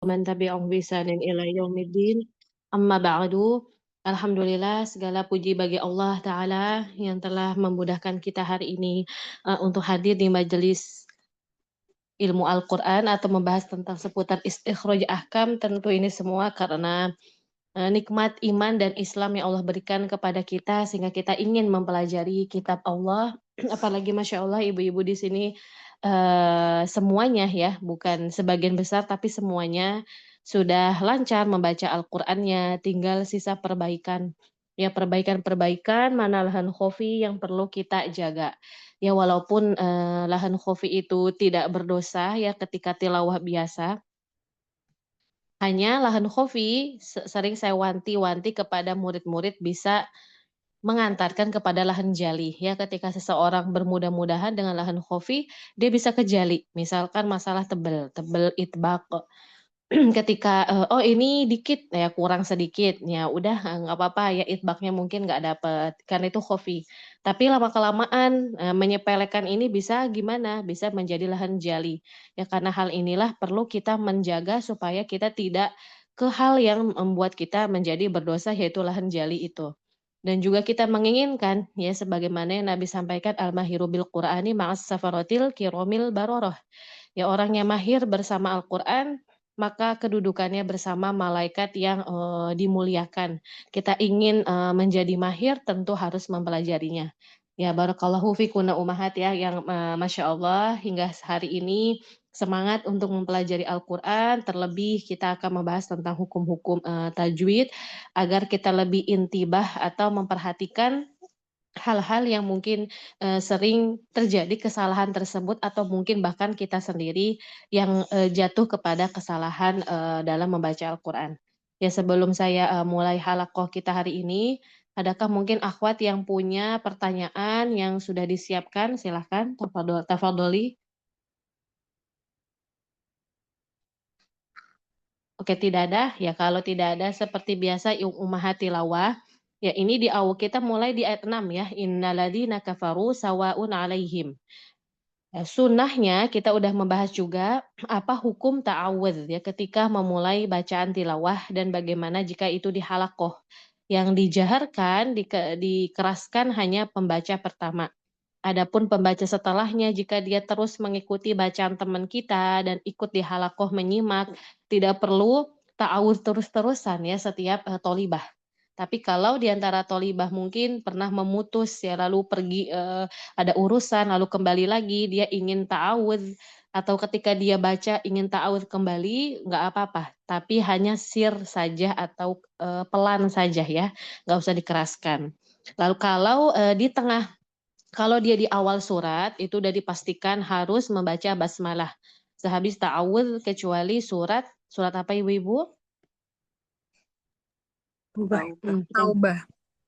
man tabi'ahum bi ihsanin ila yaumiddin. Amma ba'du. Alhamdulillah segala puji bagi Allah Ta'ala yang telah memudahkan kita hari ini untuk hadir di majelis ilmu Al-Quran atau membahas tentang seputar istikhraj ahkam. Tentu ini semua karena nikmat iman dan Islam yang Allah berikan kepada kita sehingga kita ingin mempelajari kitab Allah. Apalagi Masya Allah ibu-ibu di sini semuanya ya, bukan sebagian besar tapi semuanya sudah lancar membaca Al-Qur'annya, tinggal sisa perbaikan. Ya perbaikan-perbaikan mana lahan khofi yang perlu kita jaga. Ya walaupun lahan khofi itu tidak berdosa ya ketika tilawah biasa, hanya lahan khofi sering saya wanti-wanti kepada murid-murid bisa mengantarkan kepada lahan jali, ya ketika seseorang bermudah-mudahan dengan lahan khofi, dia bisa ke jali. Misalkan masalah tebel, tebel itbaq, ketika, "Oh ini dikit," ya kurang sedikit, ya udah, nggak apa-apa ya itbaqnya mungkin nggak dapet, kan itu khofi. Tapi lama-kelamaan, menyepelekan ini bisa gimana, bisa menjadi lahan jali. Ya karena hal inilah perlu kita menjaga supaya kita tidak ke hal yang membuat kita menjadi berdosa, yaitu lahan jali itu. Dan juga kita menginginkan, ya sebagaimana yang Nabi sampaikan, "Al-mahiru bil Qur'ani ma'as safaratil kiromil baroroh." Ya orang yang mahir bersama Al-Qur'an, maka kedudukannya bersama malaikat yang, dimuliakan. Kita ingin, menjadi mahir tentu harus mempelajarinya. Ya barakallahu fikunna ummahat ya yang, masya Allah hingga hari ini semangat untuk mempelajari Al-Qur'an, terlebih kita akan membahas tentang hukum-hukum, tajwid, agar kita lebih intibah atau memperhatikan hal-hal yang mungkin, sering terjadi kesalahan tersebut atau mungkin bahkan kita sendiri yang, jatuh kepada kesalahan, dalam membaca Al-Qur'an. Ya sebelum saya, mulai halaqah kita hari ini, adakah mungkin akhwat yang punya pertanyaan yang sudah disiapkan? Silahkan tafadholi. Oke, tidak ada? Ya kalau tidak ada seperti biasa ummahat tilawah, ya ini kita mulai di ayat 6 ya, "Innalladzina kafaru sawa'un 'alaihim." Sunnahnya kita udah membahas juga apa hukum ta'awudz ya ketika memulai bacaan tilawah dan bagaimana jika itu dihalaqoh. Yang dijaharkan, dikeraskan hanya pembaca pertama. Adapun pembaca setelahnya jika dia terus mengikuti bacaan teman kita dan ikut di halaqah menyimak, tidak perlu ta'awudz terus-terusan ya setiap, tholibah. Tapi kalau di antara tholibah mungkin pernah memutus ya lalu pergi, ada urusan lalu kembali lagi dia ingin ta'awudz atau ketika dia baca ingin ta'awudz kembali, nggak apa-apa, tapi hanya sir saja atau, pelan saja ya, nggak usah dikeraskan. Lalu kalau dia di awal surat, itu udah dipastikan harus membaca basmalah. Sehabis ta'awudz kecuali surat apa Ibu-ibu? Taubah. Kita Taubah.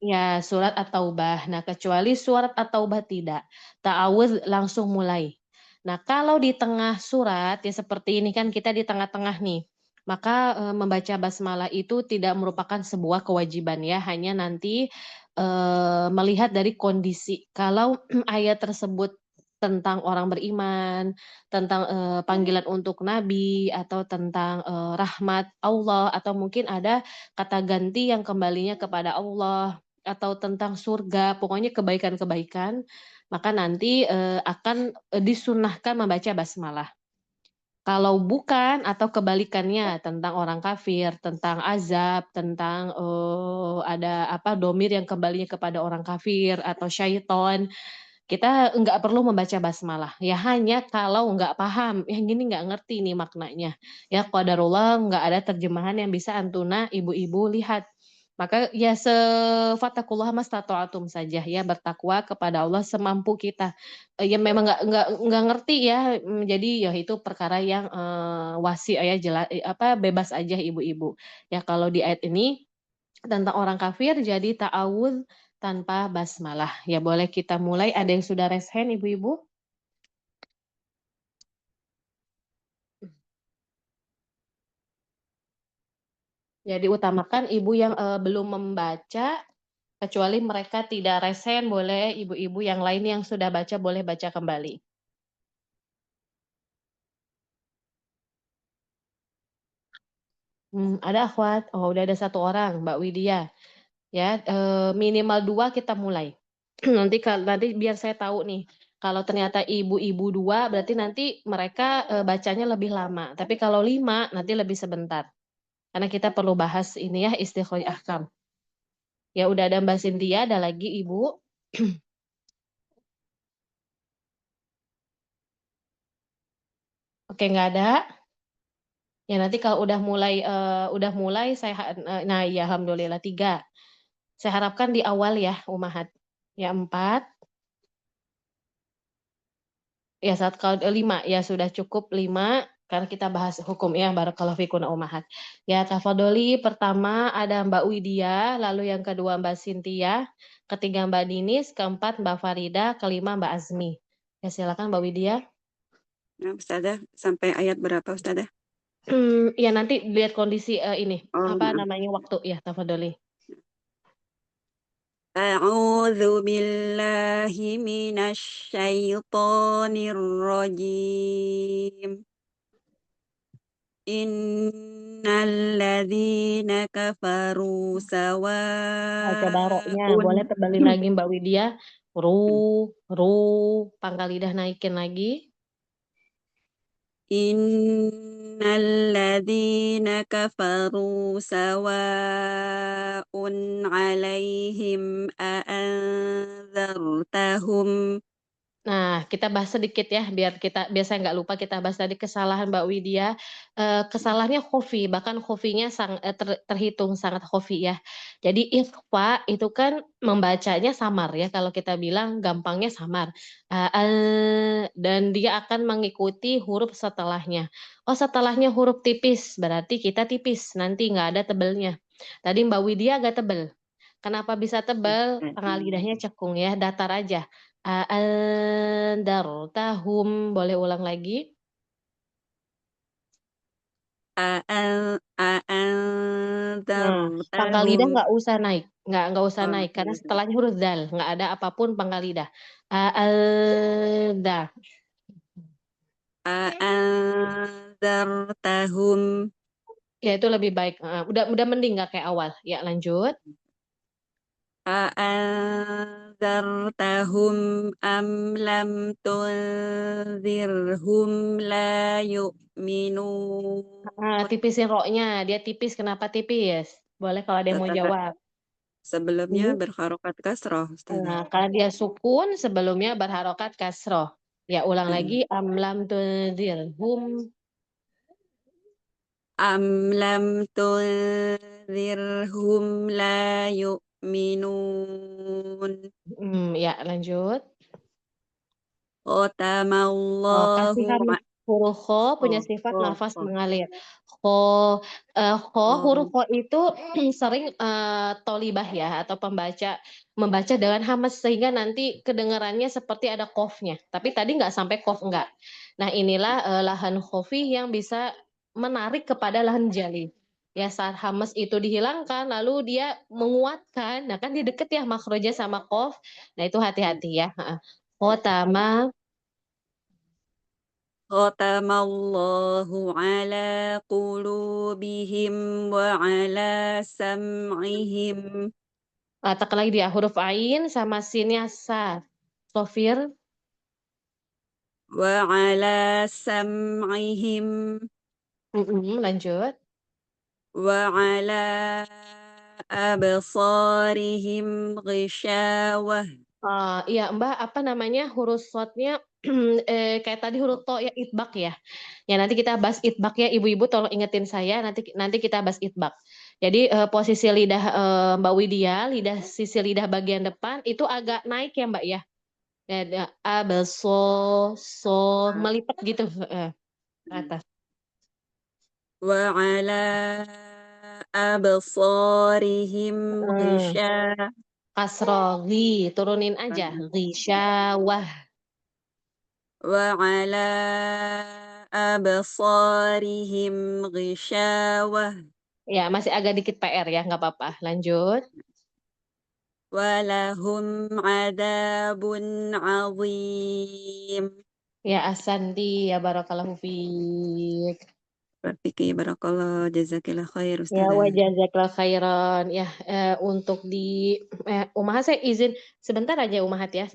ya, surat At-Taubah. Nah, kecuali surat At-Taubah tidak. Ta'awudz langsung mulai. Nah, kalau di tengah surat, ya seperti ini kan kita di tengah-tengah nih, maka, membaca basmalah itu tidak merupakan sebuah kewajiban ya, hanya nanti, melihat dari kondisi. Kalau ayat tersebut tentang orang beriman, tentang, panggilan untuk nabi, atau tentang, rahmat Allah, atau mungkin ada kata ganti yang kembalinya kepada Allah, atau tentang surga, pokoknya kebaikan-kebaikan, maka nanti, akan, disunnahkan membaca basmalah. Kalau bukan atau kebalikannya tentang orang kafir, tentang azab, tentang, ada apa, domir yang kembalinya kepada orang kafir atau syaiton, kita nggak perlu membaca basmalah, ya hanya kalau nggak paham, yang gini nggak ngerti nih maknanya, ya qadarullah nggak ada terjemahan yang bisa antuna ibu-ibu lihat. Maka ya fattaqullaha mastata'tum saja ya, bertakwa kepada Allah semampu kita. Ya memang nggak ngerti ya, jadi ya itu perkara yang, wasi' ya apa, bebas aja ibu-ibu. Ya kalau di ayat ini tentang orang kafir jadi ta'awudz tanpa basmalah. Ya boleh kita mulai, ada yang sudah raise hand ibu-ibu? Ya diutamakan ibu yang, belum membaca, kecuali mereka tidak raise hand, boleh ibu-ibu yang lain yang sudah baca boleh baca kembali. Ada akhwat? Oh, udah ada 1 orang, Mbak Widya. Ya, minimal 2 kita mulai. Nanti biar saya tahu nih, kalau ternyata ibu-ibu 2 berarti nanti mereka, bacanya lebih lama, tapi kalau 5 nanti lebih sebentar. Karena kita perlu bahas ini ya, istighraj ahkam. Ya udah ada Mbak Cynthia, ada lagi Ibu? Oke, nggak ada? Ya nanti kalau udah mulai nah iya alhamdulillah 3. Saya harapkan di awal ya, Ummahat. Ya 4, ya 5, ya sudah cukup 5 karena kita bahas hukum ya, barakallahu fikunna Ummahat. Ya tafadholi, pertama ada Mbak Widya, lalu yang kedua Mbak Cynthia, ketiga Mbak Dinis, keempat Mbak Farida, kelima Mbak Azmi. Ya silakan Mbak Widya. Nah, Ustazah, sampai ayat berapa Ustazah? Ya nanti lihat kondisi, ini, Oh, apa maaf. namanya, waktu ya, tafadholi. A'udzu billahi minasy syaithanir rajim. Innal ladzina kafaru Coba roknya, sawa'un. boleh tebalin lagi Mbak Widya. Ru, pangkal lidah naikin lagi. Innal ladzina kafaru sawa'un 'alaihim a'anzartahum. Nah, kita bahas sedikit ya, biar saya nggak lupa, kita bahas tadi kesalahan Mbak Widya, kesalahannya khafi, bahkan khafinya terhitung sangat khafi ya. Jadi ikhfa itu kan membacanya samar ya, kalau kita bilang gampangnya samar, dan dia akan mengikuti huruf setelahnya. Oh, setelahnya huruf tipis, berarti kita tipis, nanti nggak ada tebelnya. Tadi Mbak Widya agak tebel. Kenapa bisa tebal? Pangkal lidahnya cekung ya, datar aja. A'andartahum, boleh ulang lagi? Nah, pangkal lidah A'anzartahum. nggak usah naik, nggak usah Oh, naik, karena gitu. setelahnya huruf dzal, nggak ada apapun pangkal lidah. A'alda, A'anzartahum. ya itu lebih baik, udah mending nggak kayak awal. Ya lanjut. A'anzartahum am lam tunzirhum la yu'minun. Tipisin roknya, dia tipis, kenapa tipis? Boleh kalau ada yang mau Setelah jawab. sebelumnya berharokat kasroh, Ustazah. Karena dia sukun sebelumnya berharokat kasroh. Ya ulang lagi, Mm. amlam tunzirhum. Am lam tunzirhum la yu'minun. Ya lanjut. Oh, Khatamallahu kasihkan huruf kho punya oh, sifat oh, nafas oh, mengalir. Kho, huruf oh. kho itu sering tolibah ya, atau membaca dengan hamas sehingga nanti kedengarannya seperti ada qofnya. Tapi tadi nggak sampai qof enggak. Nah inilah lahan khofi yang bisa menarik kepada lahan jali. Ya saat hamas itu dihilangkan, lalu dia menguatkan. Nah kan dia deket ya makroja sama qof. Nah itu hati-hati ya. Khotama. Khatamallahu ala qulubihim wa ala sam'ihim Tekan lagi dia huruf ain sama sinnya sa. Sofir, wa ala sam'ihim lanjut. wa ala absarihim ghishawah Iya Mbak, apa namanya, huruf shotnya kayak tadi huruf to ya, itbaq ya. Ya nanti kita bahas itbaq ya, ibu-ibu tolong ingetin saya, nanti nanti kita bahas itbaq. Jadi, posisi lidah, Mbak Widya, sisi lidah bagian depan itu agak naik ya Mbak ya? Ada so, melipat gitu, ke atas. wa ala absarihim Heeh. ghishawah Kasroh, turunin aja, ghisyawah. وعلى أبصارهم غشاوة Ya, masih agak dikit PR ya, nggak apa-apa. Lanjut. ولهم عذاب عظيم. Ya, Asandi, ya barakallahu fiik. Pak Fikri, barakallah, jazakillah khair, Ya, wa Ustazah. jazakallahu khairan. Ya, untuk di Umahat saya izin sebentar aja Umahat ya.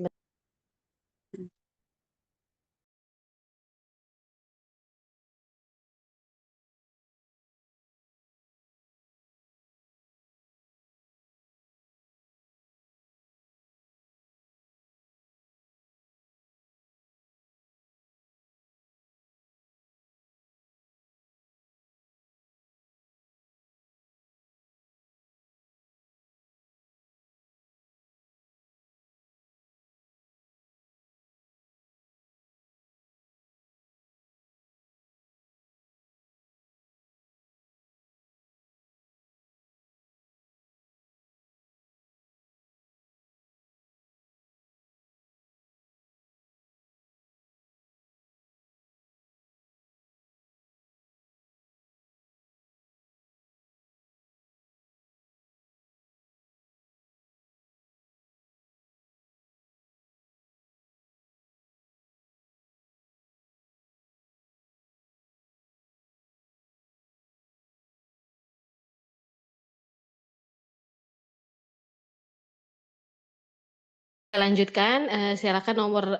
Lanjutkan, silakan nomor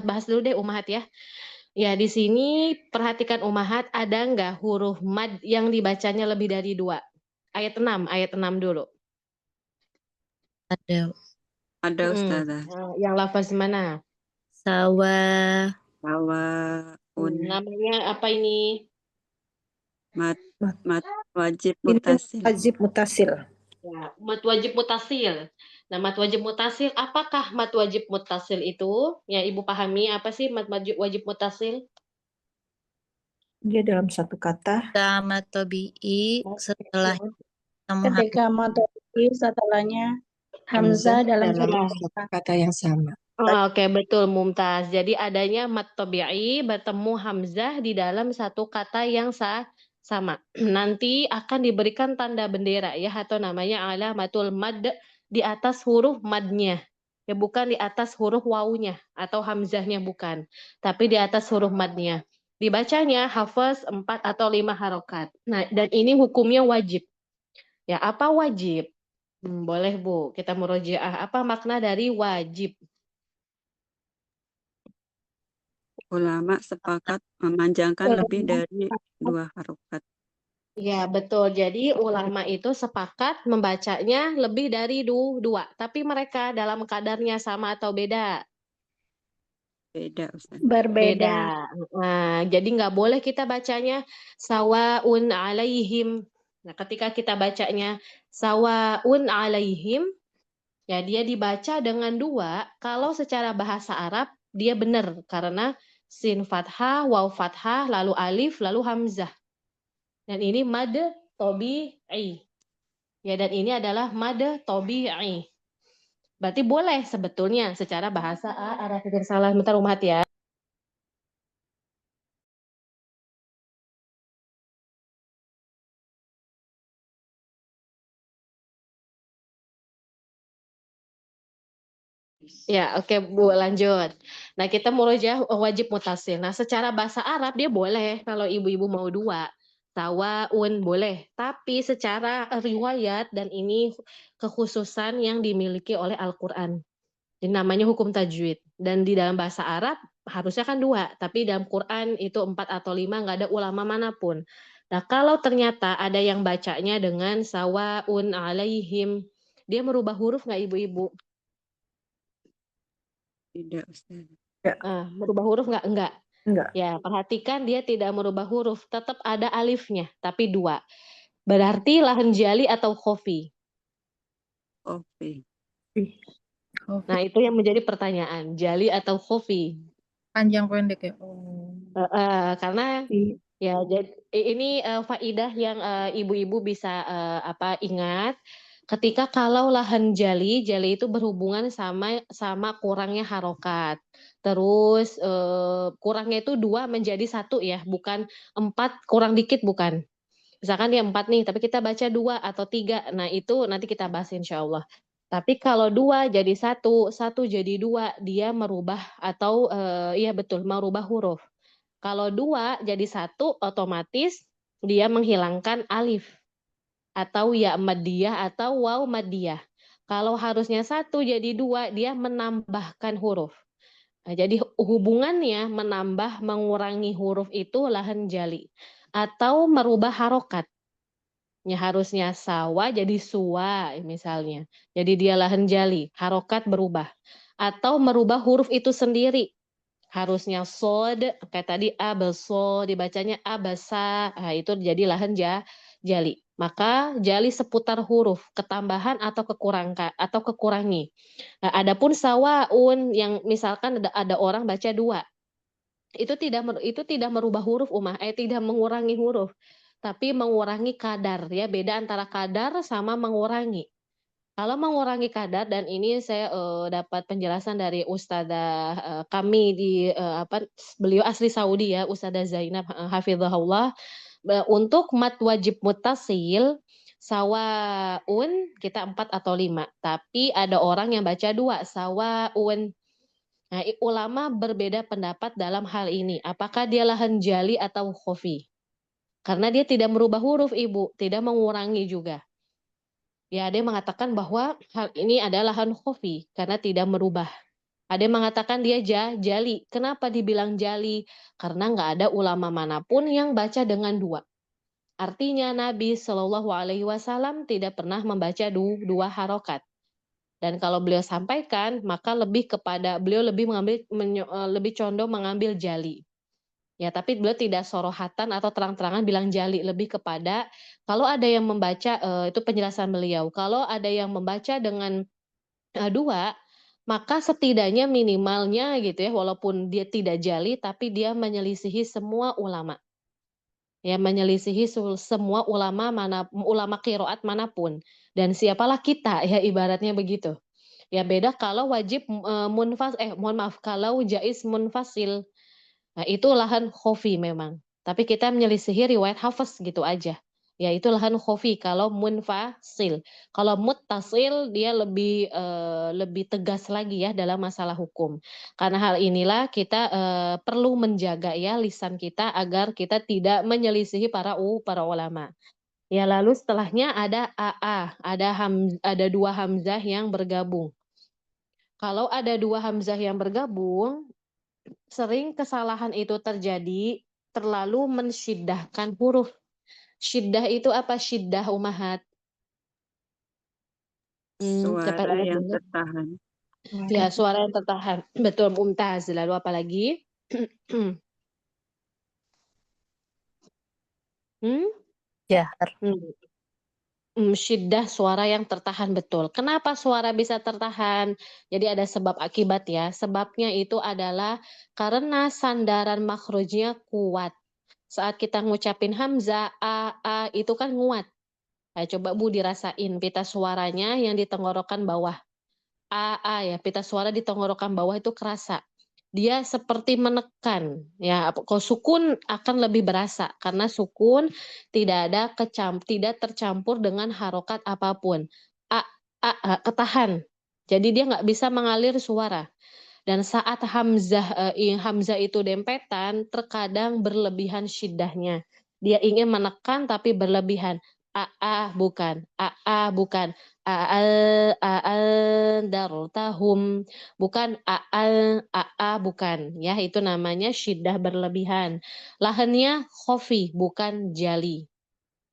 bahas dulu deh Umahat ya. Ya, di sini perhatikan Umahat, ada nggak huruf mad yang dibacanya lebih dari 2? Ayat 6 dulu. Ada Ada, Ustazah. Yang lafaz mana? sawah, Sawaun, Namanya apa ini? mat, Mat. mat wajib Ini mutasil. wajib mutasil. Ya, mat wajib mutasil. Nah, mat wajib mutasil, apakah mat wajib mutasil itu? Ya, Ibu pahami apa sih mat wajib mutasil? Dia dalam satu kata. sama tobi'i setelah ketemu Ketika materi setelahnya Hamzah dalam satu kata yang sama. Oke, betul Mumtaz. Jadi adanya mat tabi'i bertemu hamzah di dalam satu kata yang sama. Nanti akan diberikan tanda bendera ya atau namanya alamatul mad di atas huruf madnya. Ya bukan di atas huruf wawunya atau hamzahnya bukan, tapi di atas huruf madnya. Dibacanya hafaz 4 atau 5 harokat. Nah, dan ini hukumnya wajib. Ya, apa wajib? Boleh Bu, kita murojaah. Apa makna dari wajib? Ulama sepakat memanjangkan lebih dari 2 harokat. Ya, betul. Jadi ulama itu sepakat membacanya lebih dari 2. Tapi mereka dalam kadarnya sama atau beda? Beda, Ustaz. berbeda. Beda. Nah, jadi nggak boleh kita bacanya sawaun alaihim. Nah, ketika kita bacanya sawaun alaihim, ya dia dibaca dengan 2. Kalau secara bahasa Arab, dia benar. Karena sin fathah, waw fathah, lalu alif, lalu hamzah. Dan ini mad tabi'i. Ya, dan ini adalah mad tabi'i. Berarti boleh sebetulnya secara bahasa Arab. Salah, bentar Umat ya. Ya, oke Bu, lanjut. Nah, kita murojaah wajib mutasil. Nah, secara bahasa Arab dia boleh kalau ibu-ibu mau 2. Sawaun boleh, tapi secara riwayat dan ini kekhususan yang dimiliki oleh Al-Qur'an. Ini namanya hukum tajwid. Dan di dalam bahasa Arab harusnya kan 2, tapi dalam Quran itu 4 atau 5 nggak ada ulama manapun. Nah, kalau ternyata ada yang bacanya dengan sawaun alaihim, dia merubah huruf nggak ibu-ibu? Tidak, Ustaz. Merubah huruf nggak? Enggak. Enggak. Ya, perhatikan dia tidak merubah huruf, tetap ada alifnya, tapi 2. Berarti lahan jali atau khofi. Oke. Nah, itu yang menjadi pertanyaan, jali atau khofi. panjang pendek ya. Karena ya ini faidah yang ibu-ibu bisa ingat ketika kalau lahan jali itu berhubungan sama kurangnya harokat. Terus kurangnya itu 2 menjadi 1 ya, bukan 4 kurang dikit bukan. Misalkan dia 4 nih, tapi kita baca 2 atau 3. Nah, itu nanti kita bahas insya Allah. Tapi kalau 2 jadi 1, 1 jadi 2, dia merubah atau iya betul, merubah huruf. Kalau 2 jadi 1, otomatis dia menghilangkan alif atau ya maddiyah atau waw maddiyah. Kalau harusnya 1 jadi 2, dia menambahkan huruf. Nah, jadi hubungannya menambah mengurangi huruf itu lahan jali atau merubah harokat. Ya harusnya sawa jadi suwa misalnya. Jadi dia lahan jali, harokat berubah. Atau merubah huruf itu sendiri. Harusnya sod, kayak tadi abaso, dibacanya abasa. Nah, itu jadi lahan jali. Maka jali seputar huruf, ketambahan atau kekurangi. Nah, adapun sawaun yang misalkan ada orang baca 2, itu tidak merubah huruf tidak mengurangi huruf, tapi mengurangi kadar ya, beda antara kadar sama mengurangi. Kalau mengurangi kadar dan ini saya, dapat penjelasan dari ustadzah, kami di, beliau asli Saudi ya, Ustadzah Zainab, hafizahullah, untuk mad wajib muttasil, sawaun kita 4 atau 5, tapi ada orang yang baca 2, sawaun. Nah, ulama berbeda pendapat dalam hal ini, apakah dia lahan jali atau khofi? Karena dia tidak merubah huruf Ibu, tidak mengurangi juga. Ya, ada yang mengatakan bahwa hal ini adalah lahan khofi karena tidak merubah. Ada yang mengatakan dia jali. Kenapa dibilang jali? Karena nggak ada ulama manapun yang baca dengan 2. Artinya Nabi Shallallahu Alaihi Wasallam tidak pernah membaca 2 harokat. Dan kalau beliau sampaikan, maka beliau lebih condong mengambil jali. Ya, tapi beliau tidak sorohatan atau terang-terangan bilang jali, lebih kepada kalau ada yang membaca, itu penjelasan beliau, kalau ada yang membaca dengan 2, maka setidaknya minimalnya gitu ya, walaupun dia tidak jali, tapi dia menyelisihi semua ulama. Ya, menyelisihi semua ulama qiraat manapun. Dan siapalah kita ya ibaratnya begitu. Ya beda kalau wajib kalau jaiz munfasil. Nah, itu lahan khofi memang. Tapi kita menyelisihi riwayat Hafiz gitu aja. Ya itu lahan khofi kalau munfasil. Kalau muttasil dia lebih tegas lagi ya dalam masalah hukum. Karena hal inilah kita perlu menjaga ya lisan kita agar kita tidak menyelisihi para ulama. Ya lalu setelahnya ada ada 2 hamzah yang bergabung. Kalau ada 2 hamzah yang bergabung, sering kesalahan itu terjadi terlalu mensyiddahkan huruf. Syiddah itu apa? Syiddah Umahat. Siapa Suara yang yang ingat? tertahan. Ya, suara yang tertahan. Betul, mumtaz. Lalu apa lagi? Jahar. Syiddah suara yang tertahan betul. Kenapa suara bisa tertahan? Jadi ada sebab akibat ya. Sebabnya itu adalah karena sandaran makhrajnya kuat. Saat kita ngucapin hamzah, a itu kan nguat. Nah, coba Bu dirasain pita suaranya yang di tenggorokan bawah. Ya, pita suara di tenggorokan bawah itu kerasa. Dia seperti menekan, ya. Kalau sukun akan lebih berasa karena sukun tidak tercampur dengan harokat apapun. Ketahan. Jadi dia nggak bisa mengalir suara. Dan saat hamzah itu dempetan, terkadang berlebihan syiddahnya. Dia ingin menekan tapi berlebihan. Bukan. Bukan. Dartahum. Bukan. Bukan. Ya, itu namanya syiddah berlebihan. Lahannya khofi, bukan jali.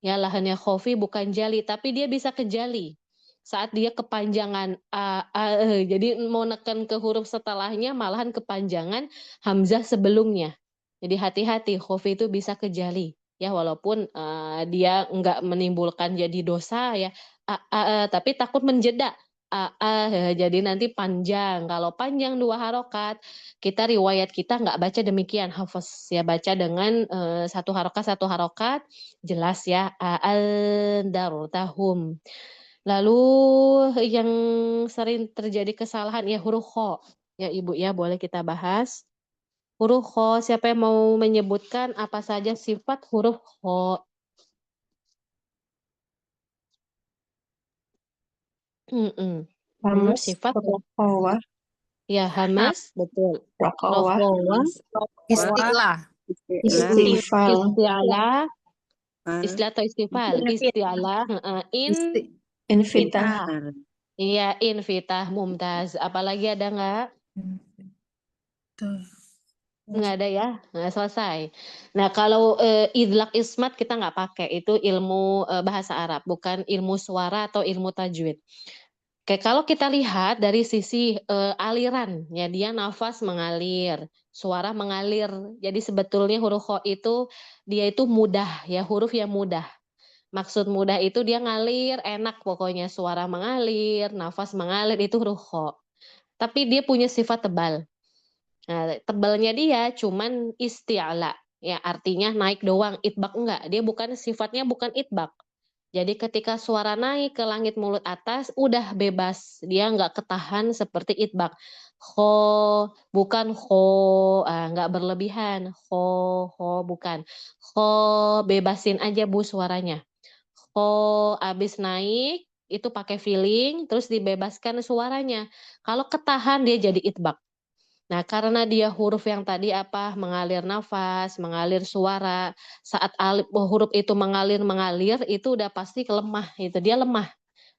Ya, lahannya khofi bukan jali, tapi dia bisa ke jali. Saat dia kepanjangan jadi mau neken ke huruf setelahnya malahan kepanjangan hamzah sebelumnya. Jadi hati-hati, khofi itu bisa ke jali. Ya, walaupun dia enggak menimbulkan jadi dosa ya, tapi takut menjeda. Jadi nanti panjang. Kalau panjang 2 harokat, riwayat kita nggak baca demikian, Hafiz ya, baca dengan 1 harokat, jelas ya, dartahum. Lalu yang sering terjadi kesalahan ya huruf kho. Ya Ibu ya, boleh kita bahas. Huruf kho, siapa yang mau menyebutkan apa saja sifat huruf kho? Hamas, Sifat rokhawah, ya hamas, betul. rokhawah, Rokhawah, Istilah. Istilah, istifal, isti'ala, Istilah atau istifal? Isti'ala, Invitah. infitah. Iya, infitah, mumtaz. Apalagi ada nggak? Nggak ada ya? Nah, selesai. Nah, kalau idlaq ismat kita nggak pakai. Itu ilmu bahasa Arab, bukan ilmu suara atau ilmu tajwid. Oke, kalau kita lihat dari sisi aliran, ya dia nafas mengalir, suara mengalir. Jadi sebetulnya huruf kho itu dia itu mudah, ya huruf yang mudah. Maksud mudah itu dia ngalir, enak pokoknya suara mengalir, nafas mengalir itu huruf kho. Tapi dia punya sifat tebal. Nah, tebalnya dia cuman isti'ala, ya artinya naik doang, itbak enggak. Dia bukan sifatnya bukan itbak. Jadi ketika suara naik ke langit mulut atas, udah bebas. Dia nggak ketahan seperti itbak. Kho, bukan kho, nggak berlebihan. Kho, bukan. Kho, bebasin aja bu suaranya. Kho, abis naik, itu pakai feeling, terus dibebaskan suaranya. Kalau ketahan dia jadi itbak. Nah, karena dia huruf yang tadi apa, mengalir nafas, mengalir suara, saat huruf itu mengalir, itu udah pasti lemah, itu dia lemah.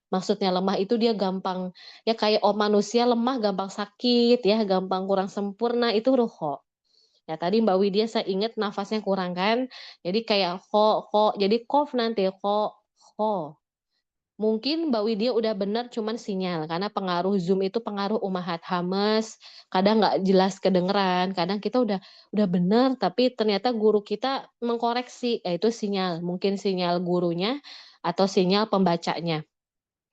Maksudnya lemah itu dia gampang, ya kayak manusia lemah, gampang sakit, ya gampang kurang sempurna, itu huruf kho. Ya tadi Mbak Widya saya ingat nafasnya kurang kan, jadi kayak kho, jadi kof nanti, kho. Mungkin Mbak Widya udah benar cuman sinyal, karena pengaruh Zoom itu pengaruh umahat hames, kadang nggak jelas kedengeran, kadang kita udah benar, tapi ternyata guru kita mengkoreksi, yaitu sinyal, mungkin sinyal gurunya atau sinyal pembacanya.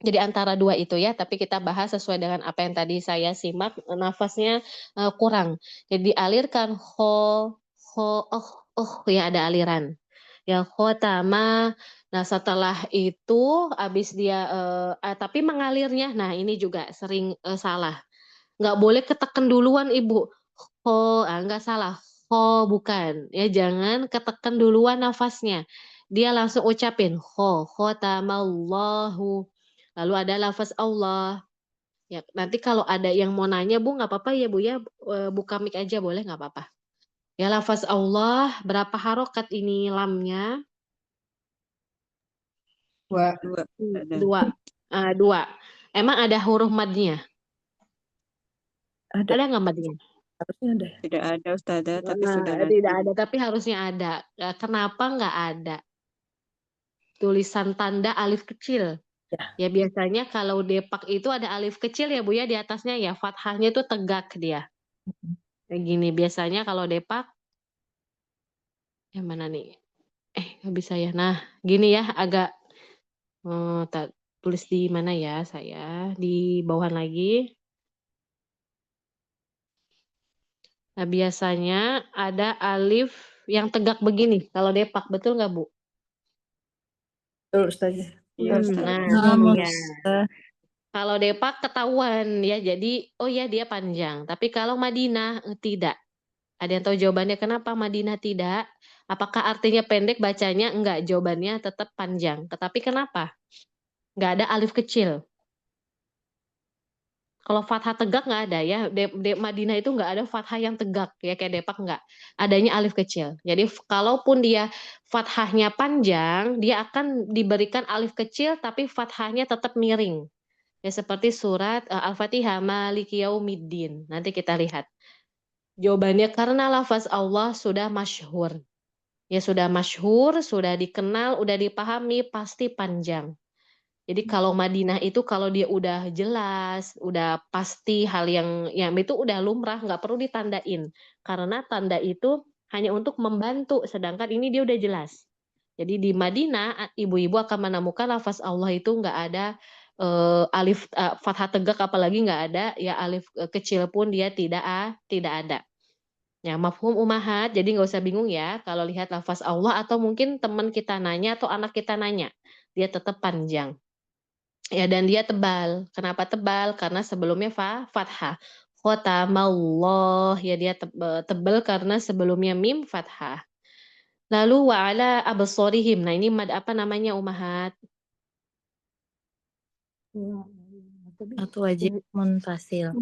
Jadi antara dua itu ya, tapi kita bahas sesuai dengan apa yang tadi saya simak, nafasnya kurang. Jadi dialirkan ya ada aliran. Ya khotama. Nah, setelah itu habis dia tapi mengalirnya, nah ini juga sering salah. Nggak boleh ketekan duluan Ibu. Nggak salah. Bukan. Ya jangan ketekan duluan nafasnya. Dia langsung ucapin khotamallahu. Lalu ada lafaz Allah. Ya, nanti kalau ada yang mau nanya Bu, nggak apa-apa ya Bu ya, buka mic aja boleh nggak apa-apa. Ya lafaz Allah, berapa harokat ini lamnya? Dua. Dua. Dua. Emang ada huruf madnya? Ada. Ada nggak madnya? Harusnya ada. Tidak ada Ustazah, tapi sudah Tidak ada. ada, tapi harusnya ada. Kenapa nggak ada? Tulisan tanda alif kecil. Ya. Ya biasanya kalau depak itu ada alif kecil ya Bu ya, di atasnya ya fathahnya itu tegak dia. Kayak gini biasanya kalau depak. Yang mana nih? Nggak bisa ya. Nah, gini ya agak tulis di mana ya saya? Di bawahan lagi. Nah, biasanya ada alif yang tegak begini kalau depak, betul nggak Bu? Betul Ustazah. Iya Ustazah. Nah, iya. Kalau depak ketahuan ya, jadi oh ya dia panjang. Tapi kalau Madinah tidak. Ada yang tahu jawabannya kenapa Madinah tidak? Apakah artinya pendek bacanya? Enggak, jawabannya tetap panjang. Tetapi kenapa? Nggak ada alif kecil. Kalau fathah tegak nggak ada ya, Madinah itu nggak ada fathah yang tegak ya kayak depak nggak. Adanya alif kecil. Jadi kalaupun dia fathahnya panjang, dia akan diberikan alif kecil tapi fathahnya tetap miring. Ya seperti surat Al-Fatihah Maliki Yaumiddin. Nanti kita lihat. Jawabannya karena lafaz Allah sudah masyhur. Ya sudah masyhur, sudah dikenal, udah dipahami, pasti panjang. Jadi kalau Madinah itu kalau dia udah jelas, udah pasti hal yang itu udah lumrah, nggak perlu ditandain. Karena tanda itu hanya untuk membantu, sedangkan ini dia udah jelas. Jadi di Madinah ibu-ibu akan menemukan lafaz Allah itu nggak ada alif fathah tegak, apalagi nggak ada ya alif kecil pun dia tidak ada. Ya, mafhum umahat, jadi nggak usah bingung ya kalau lihat lafaz Allah atau mungkin teman kita nanya atau anak kita nanya, dia tetap panjang. Ya dan dia tebal. Kenapa tebal? Karena sebelumnya fathah. Khotamallah, ya dia tebal karena sebelumnya mim fathah. Lalu wa ala absarihim. Nah, ini mad apa namanya Umahat? Satu wajib munfasil.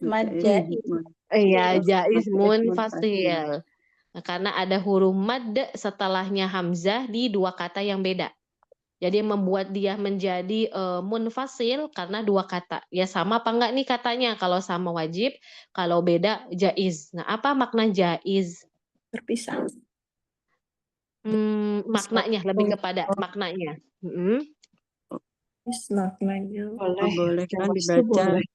Mad jaiz. Iya, jaiz Munfasil. munfasil. Nah, karena ada huruf mad setelahnya hamzah di dua kata yang beda. Jadi membuat dia menjadi munfasil karena dua kata. Ya sama apa enggak nih katanya? Kalau sama wajib, kalau beda jaiz. Nah, apa makna jaiz? Terpisah. Maknanya lebih kepada maknanya. Maknanya Oh, boleh. boleh kan Jawas tuh dibaca. boleh.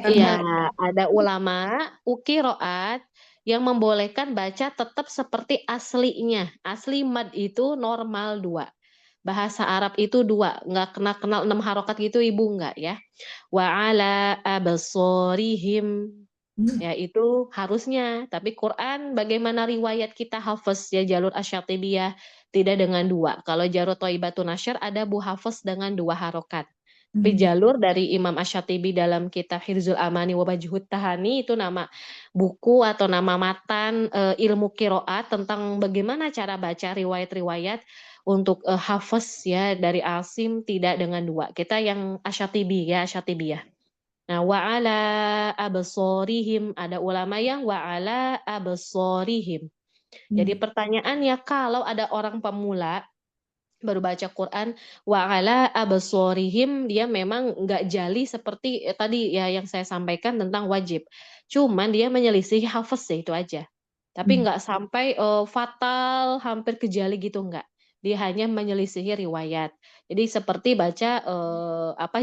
Iya, ada ulama ukiroat yang membolehkan baca tetap seperti aslinya. Asli mad itu normal 2. Bahasa Arab itu 2, nggak kenal 6 harokat gitu ibu nggak ya. Wa ala absorihim, ya itu harusnya. Tapi Quran bagaimana riwayat kita hafaz ya jalur asyatibiyah tidak dengan 2. Kalau jalur Thaibatun Nasyr ada bu hafaz dengan 2 harokat. Tapi jalur dari Imam Asy-Syatibi dalam kitab Hirzul Amani wa Bajhut Tahani itu nama buku atau nama matan ilmu qiraat tentang bagaimana cara baca riwayat-riwayat untuk hafaz ya dari Asim tidak dengan 2. Kita yang Asy-Syatibi ya Asy-Syatibiyah. Nah, wa ala absorihim ada ulama yang wa ala absorihim. Jadi pertanyaannya kalau ada orang pemula baru baca Quran wa ala absorihim dia memang nggak jali seperti tadi ya yang saya sampaikan tentang wajib. Cuman dia menyelisih hafaz ya itu aja. Tapi nggak sampai fatal hampir kejali gitu nggak. Dia hanya menyelisihi riwayat. Jadi seperti baca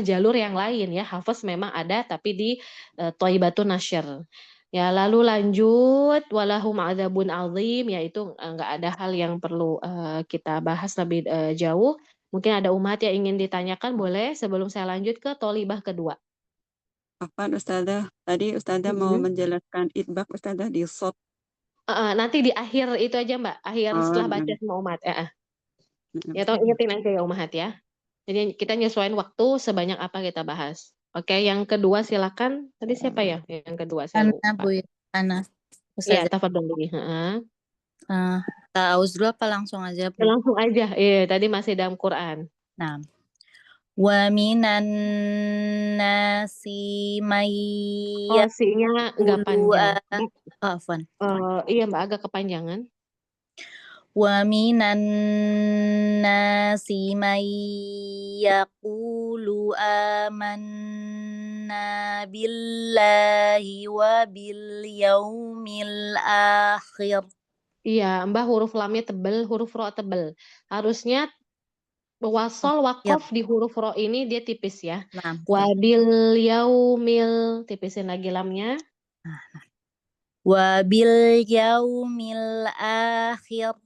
jalur yang lain ya hafaz memang ada tapi di Thaibatun Nasyr. Ya, lalu lanjut walahum adzabun azim yaitu enggak ada hal yang perlu kita bahas lebih jauh. Mungkin ada umat yang ingin ditanyakan boleh sebelum saya lanjut ke tolibah kedua. Apa Ustazah? Tadi Ustazah mau menjelaskan idbak Ustazah di shot. Nanti di akhir itu aja Mbak, akhir setelah baca semua umat. Ya tolong ingetin aja ya umat ya. Jadi kita nyesuaiin waktu sebanyak apa kita bahas. Oke, yang kedua silakan. Tadi siapa ya? Yang kedua saya Ana lupa. Bu Ana Iya, Ustazah. tafadhol. Ta'awuz dulu apa langsung aja Bu? Langsung aja. Iya, tadi masih dalam Quran. Nah, wa minan nasi may Oh, C-nya nggak panjang. afwan. Iya Mbak, agak kepanjangan. Wa minan nasi may yaqulu amanna billahi wa bil yaumil akhir. Iya, Mbak huruf lamnya tebel, huruf ro tebel. Harusnya wasol wakof di huruf ro ini dia tipis ya. Nah, Wabil yaumil, tipisin lagi lamnya. wa bil yaumil akhir.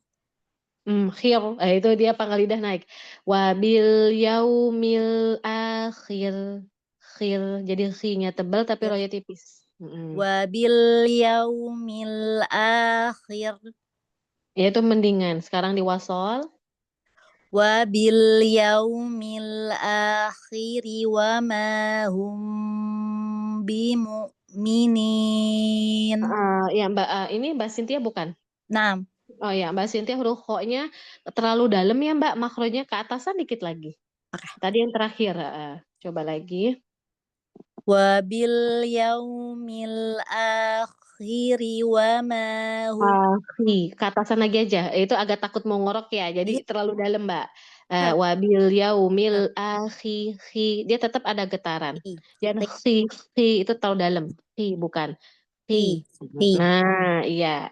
Khir, itu dia pangkal lidah naik. Wabil yaumil akhir. Khir, jadi khi-nya tebal tapi ro-nya tipis. Wa bil yaumil akhir. Ya itu mendingan. Sekarang diwasol. Wa bil yaumil akhiri wa ma hum bimu'minin. Ya Mbak, ini Mbak Cynthia bukan? Nah, Oh ya, Mbak Cynthia huruf kho-nya terlalu dalam ya Mbak, makronya ke atasan dikit lagi. Tadi yang terakhir, coba lagi. wa bil yaumil akhiri wa ma hum. Ke atasan lagi aja, itu agak takut mau ngorok ya, jadi terlalu dalam Mbak. Wabil yaumil akhiri, dia tetap ada getaran. Jangan khi itu terlalu dalam, bukan. Nah, iya.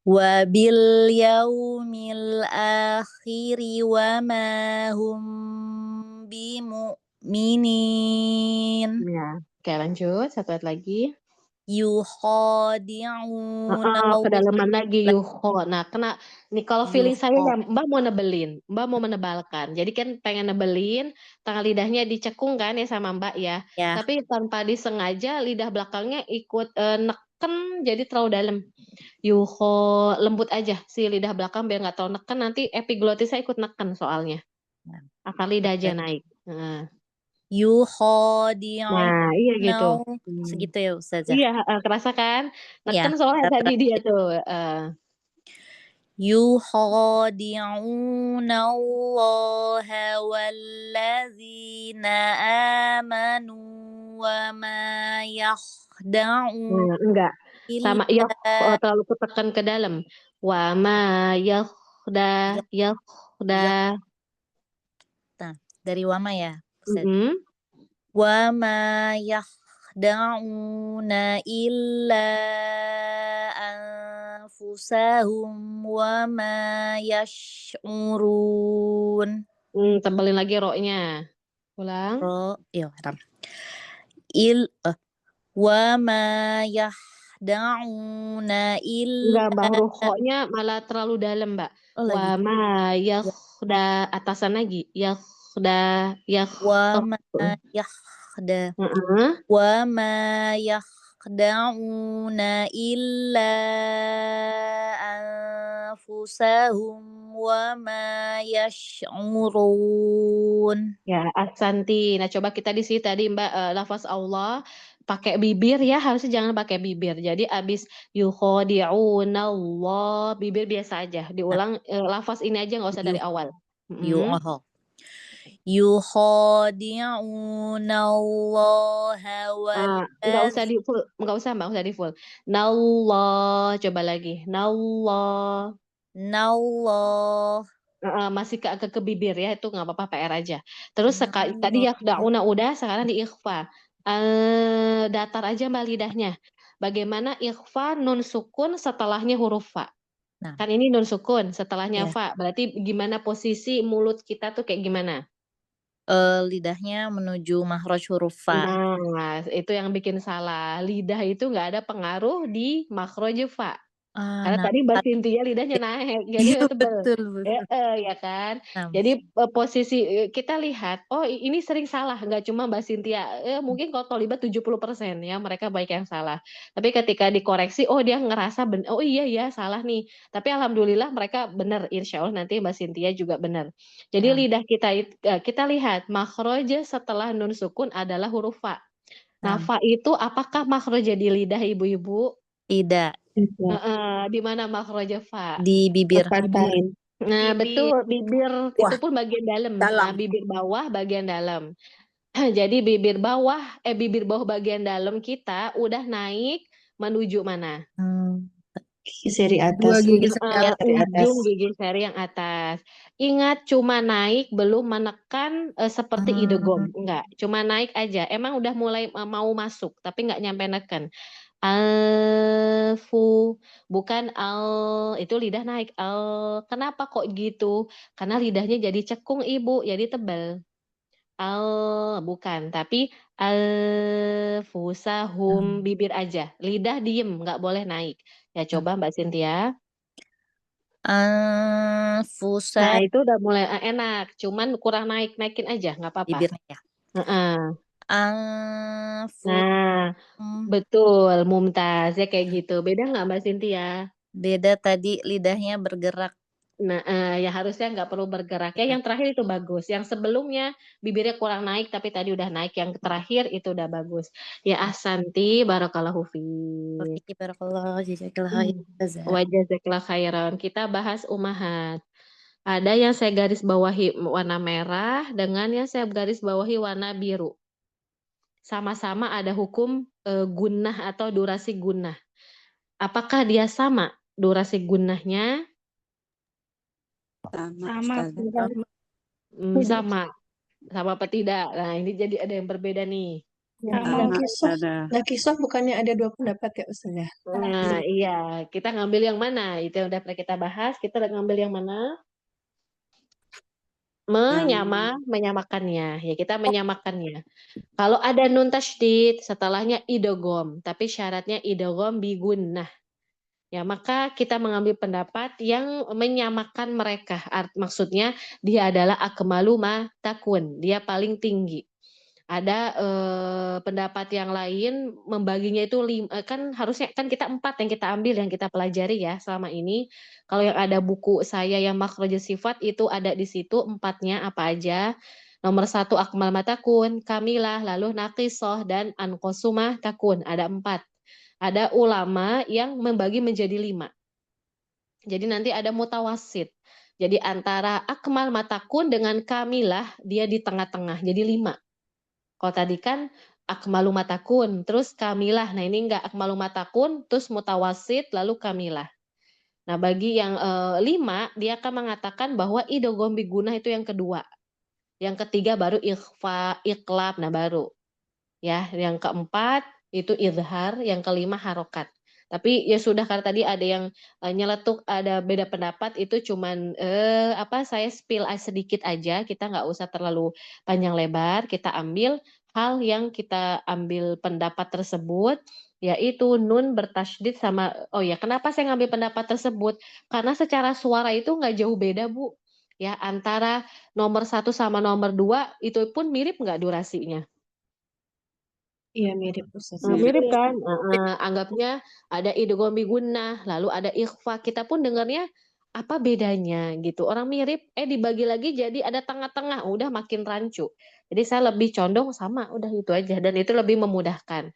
Wa bil yaumil akhiri wa ma hum bimu'minin. Ya, oke lanjut, satu ayat lagi. Yukhadi'una Kedalaman lagi yuho. Nah, nih kalau feeling saya ya Mbak mau nebelin, Mbak mau menebalkan. Jadi kan pengen nebelin, tengah lidahnya dicekung kan ya sama Mbak ya. Tapi tanpa disengaja lidah belakangnya ikut neken jadi terlalu dalam. Yuho lembut aja si lidah belakang biar nggak terlalu neken nanti epiglotisnya ikut neken soalnya. Akar lidah aja naik. Nah, iya gitu. Segitu ya Ustazah. Iya, kerasa kan? Neken soalnya tadi dia tuh. Yukhadi'una Allaha walladzina amanu wa ma yakhda'un. Enggak. Sama illa terlalu ketekan ke dalam. Wa ma yakhda yak yakhda. nah, dari wama ya Ustaz. Mm-mm. Wa ma yakhda'una illa anfusahum wa ma yash'urun. Tebelin lagi roknya. Ulang. Haram. Wa ma yakhda'una Enggak, illa Mbak, huruf kho-nya malah terlalu dalam, Mbak. lagi. Wa ma Ya. yakhda, atasan lagi. Yakhda, Wa ma yakhda Heeh. wa ma yakhda'una illa anfusahum wa ma yash'urun. Ya, ahsanti. Nah, coba kita di sini tadi, Mbak, lafaz Allah pakai bibir ya, harusnya jangan pakai bibir. Jadi abis yukhadi'unallah, bibir biasa aja. Nah, Diulang lafaz ini aja nggak usah dari awal. Yukhadi'unallaha Nggak usah di full, nggak usah Mbak, nggak usah di full. Nallah, coba lagi. Nallah. nallah Masih ke bibir ya, itu nggak apa-apa, PR aja. Terus tadi yakhda'una udah, sekarang di ikhfa. Datar aja Mbak lidahnya. Bagaimana ikhfa nun sukun setelahnya huruf fa? Nah, Kan ini nun sukun setelahnya ya. fa. Berarti gimana posisi mulut kita tuh kayak gimana? Lidahnya menuju makhraj huruf fa. Nah, itu yang bikin salah. Lidah itu nggak ada pengaruh di makhraj fa. Karena Nah, tadi Mbak Cynthia lidahnya naik, jadi iya tebel. betul. Ya kan. Nah, Jadi posisi kita lihat, oh ini sering salah, nggak cuma Mbak Cynthia. Mungkin kalau terlibat 70% ya mereka baik yang salah. Tapi ketika dikoreksi, oh dia ngerasa oh iya salah nih. Tapi alhamdulillah mereka benar, insya Allah nanti Mbak Cynthia juga benar. Jadi Nah. lidah kita lihat makhraj setelah nun sukun adalah huruf fa. Nah, fa itu apakah makhraj di lidah ibu-ibu? Tidak. Di mana makhraj fa? Di bibir. Nah, betul, bibir itu pun bagian dalam. Nah, Dalam. bibir bawah bagian dalam. Jadi bibir bawah bagian dalam kita udah naik menuju mana? Gigi seri Dua atas. gigi Ujung gigi seri yang atas. Ingat, cuma naik, belum menekan seperti idegom. Enggak, cuma naik aja. Emang udah mulai mau masuk, tapi nggak nyampe neken. Alfu, bukan itu lidah naik. Kenapa kok gitu? Karena lidahnya jadi cekung Ibu, jadi tebal. Bukan, tapi alfusahum, bibir aja. Lidah diem, nggak boleh naik. Ya coba Mbak Cynthia. Nah, itu udah mulai enak, cuman kurang naikin aja, nggak apa-apa. bibirnya ya. Nah, betul, mumtaz ya kayak gitu. Beda nggak Mbak Cynthia? Beda, tadi lidahnya bergerak. Nah, ya harusnya nggak perlu bergerak ya. Yang terakhir itu bagus. Yang sebelumnya bibirnya kurang naik, tapi tadi udah naik. Yang terakhir itu udah bagus. Ya ahsanti, barakallahu fiik. Barakallah, jazakallah khairan. Wa jazakallah khairan. Kita bahas ummahat. Ada yang saya garis bawahi warna merah dengan yang saya garis bawahi warna biru. Sama-sama ada hukum gunnah atau durasi gunnah. Apakah dia sama durasi gunnahnya? Sama. Sama apa tidak? Nah, ini jadi ada yang berbeda nih. Laki soft bukannya ada dua pendapat ya Ustazah? Nah, iya, kita ngambil yang mana? Itu yang udah pernah kita bahas. Kita ngambil yang mana? Menyamakannya. Ya, kita menyamakannya. Kalau ada nun tasydid, setelahnya idgham, tapi syaratnya idgham bi gunnah. Ya, maka kita mengambil pendapat yang menyamakan mereka. Maksudnya dia adalah akmalu ma takun, dia paling tinggi. Ada pendapat yang lain membaginya itu kan harusnya kan kita 4 yang kita ambil, yang kita pelajari ya selama ini. Kalau yang ada buku saya yang makhraj sifat itu ada di situ 4-nya apa aja. Nomor 1 akmal matakun, kamilah, lalu naqisah dan anqosumah takun, ada 4. Ada ulama yang membagi menjadi 5. Jadi nanti ada mutawasid. Jadi antara akmal matakun dengan kamilah dia di tengah-tengah, jadi 5. Kalau tadi kan akmalu matakun, terus kamilah. Nah ini enggak akmalu matakun, terus mutawasit, lalu kamilah. Nah bagi yang 5, dia akan mengatakan bahwa idgham bigunah itu yang kedua. Yang ketiga baru ikhfa, iqlab, nah baru. Ya, yang keempat itu izhar, yang kelima harokat. Tapi ya sudah, karena tadi ada yang nyeletuk, ada beda pendapat, itu cuman saya spill sedikit aja, kita nggak usah terlalu panjang lebar, kita ambil hal yang kita ambil pendapat tersebut, yaitu nun bertasydid sama, oh ya kenapa saya ngambil pendapat tersebut? Karena secara suara itu nggak jauh beda Bu, ya antara nomor 1 sama nomor 2 itu pun mirip nggak durasinya? Iya mirip Ustaz. Mirip kan? Anggapnya ada idgham bigunnah, lalu ada ikhfa, kita pun dengarnya apa bedanya gitu. Orang mirip, dibagi lagi jadi ada tengah-tengah, udah makin rancu. Jadi saya lebih condong sama, udah itu aja, dan itu lebih memudahkan.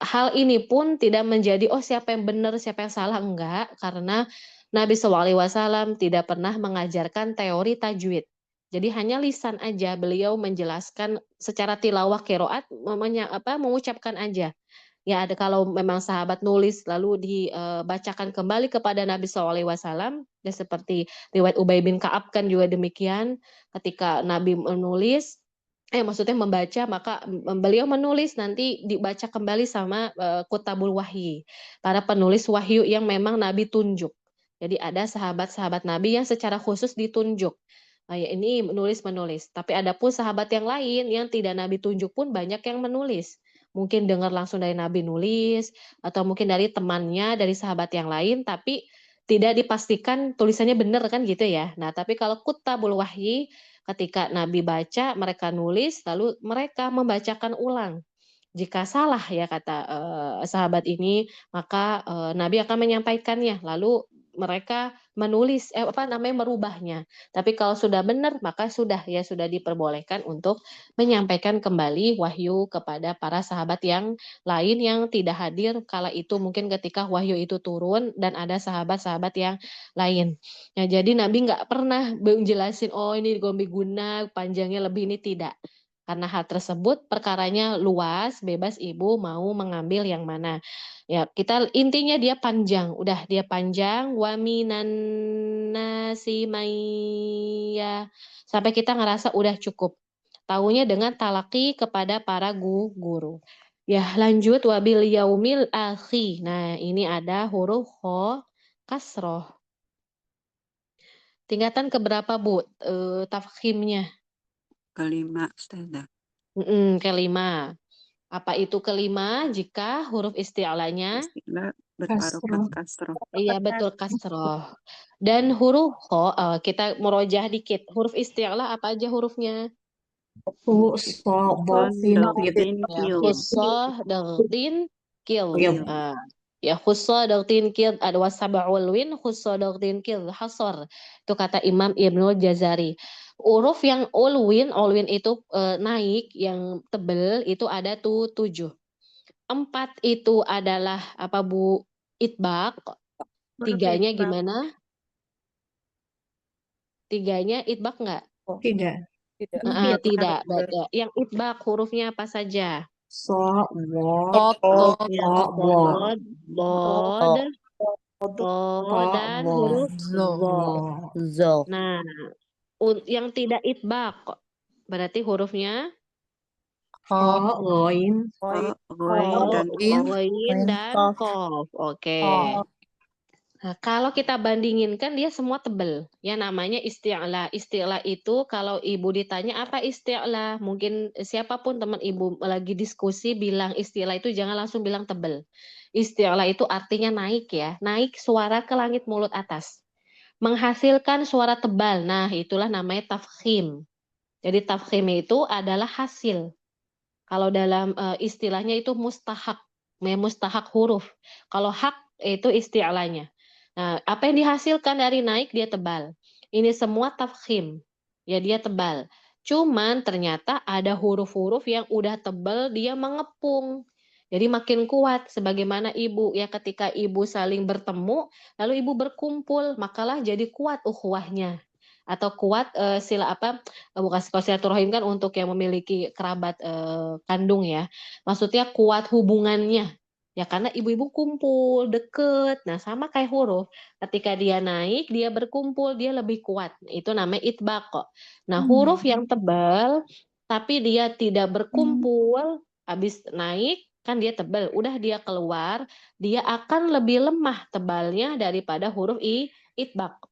Hal ini pun tidak menjadi, oh siapa yang benar, siapa yang salah, enggak. Karena Nabi SAW tidak pernah mengajarkan teori tajwid. Jadi hanya lisan aja, beliau menjelaskan secara tilawah qiraat, mengucapkan aja. Ya ada kalau memang sahabat nulis lalu dibacakan kembali kepada Nabi SAW, ya seperti riwayat Ubay bin Ka'ab kan juga demikian, ketika Nabi menulis, maksudnya membaca, maka beliau menulis nanti dibaca kembali sama kutabul wahyi, para penulis wahyu yang memang Nabi tunjuk. Jadi ada sahabat-sahabat Nabi yang secara khusus ditunjuk. Ya ini menulis. Tapi ada pun sahabat yang lain yang tidak Nabi tunjuk pun banyak yang menulis. Mungkin dengar langsung dari Nabi nulis, atau mungkin dari temannya, dari sahabat yang lain, tapi tidak dipastikan tulisannya benar kan gitu ya. Nah, tapi kalau kutabul wahyi, ketika Nabi baca, mereka nulis, lalu mereka membacakan ulang. Jika salah ya kata sahabat ini, maka Nabi akan menyampaikannya, lalu mereka menulis merubahnya. Tapi kalau sudah benar, maka sudah diperbolehkan untuk menyampaikan kembali wahyu kepada para sahabat yang lain yang tidak hadir kala itu, mungkin ketika wahyu itu turun dan ada sahabat-sahabat yang lain. Nah, jadi Nabi nggak pernah menjelasin, oh ini gombi guna panjangnya lebih, ini tidak. Karena hal tersebut perkaranya luas, bebas ibu mau mengambil yang mana. Ya, kita intinya dia panjang, udah dia panjang, wa minan nasi maya. Sampai kita ngerasa udah cukup. Taunya dengan talaki kepada para guru. Ya, lanjut wabil yaumil akhi. Nah, ini ada huruf kho kasroh. Tingkatan keberapa, Bu? Tafkhimnya? Kelima, Ustazah. Kelima. Apa itu kelima? Jika huruf isti'lanya Istilah berharokat kasroh. iya betul kasroh. Dan huruf kho, kita merojah dikit. Huruf isti'lah apa aja hurufnya? Khusoh, daltin, kil. Ya khusoh, daltin, kil. Ada wasaba'ul win, khusoh, daltin, kil. Hasor. Itu kata Imam Ibnul Jazari. Huruf yang ulwin itu naik, yang tebel itu ada tuh 7. 4 itu adalah apa Bu? Itbaq. 3-nya gimana? 3-nya itbaq nggak? Tidak. Tidak. Yang itbaq hurufnya apa saja? Sod, bod, dan huruf zo. Nah, yang tidak itbaq berarti hurufnya Ghain dan qaf. Oke. Nah, kalau kita bandingin kan dia semua tebel. Ya namanya isti'la. Isti'la itu kalau ibu ditanya apa isti'la, mungkin siapapun teman ibu lagi diskusi bilang isti'la itu jangan langsung bilang tebel. Isti'la itu artinya naik ya, naik suara ke langit mulut atas. Menghasilkan suara tebal. Nah, itulah namanya tafkhim. Jadi tafkhim itu adalah hasil. Kalau dalam istilahnya itu mustahak huruf. Kalau hak itu isti'lanya. Nah, apa yang dihasilkan dari naik dia tebal. Ini semua tafkhim. Ya dia tebal. Cuman ternyata ada huruf-huruf yang udah tebal dia mengepung. Jadi makin kuat sebagaimana ibu ya ketika ibu saling bertemu lalu ibu berkumpul makalah jadi kuat ukhuwahnya. atau kuat sila apa bukan kalau silaturahim kan untuk yang memiliki kerabat kandung ya. Maksudnya kuat hubungannya. Ya karena ibu-ibu kumpul, deket. Nah, sama kayak huruf. Ketika dia naik, dia berkumpul, dia lebih kuat. Itu namanya itbaq kok. Nah, huruf yang tebal tapi dia tidak berkumpul, habis naik kan dia tebal, udah dia keluar, dia akan lebih lemah tebalnya daripada huruf itbaq.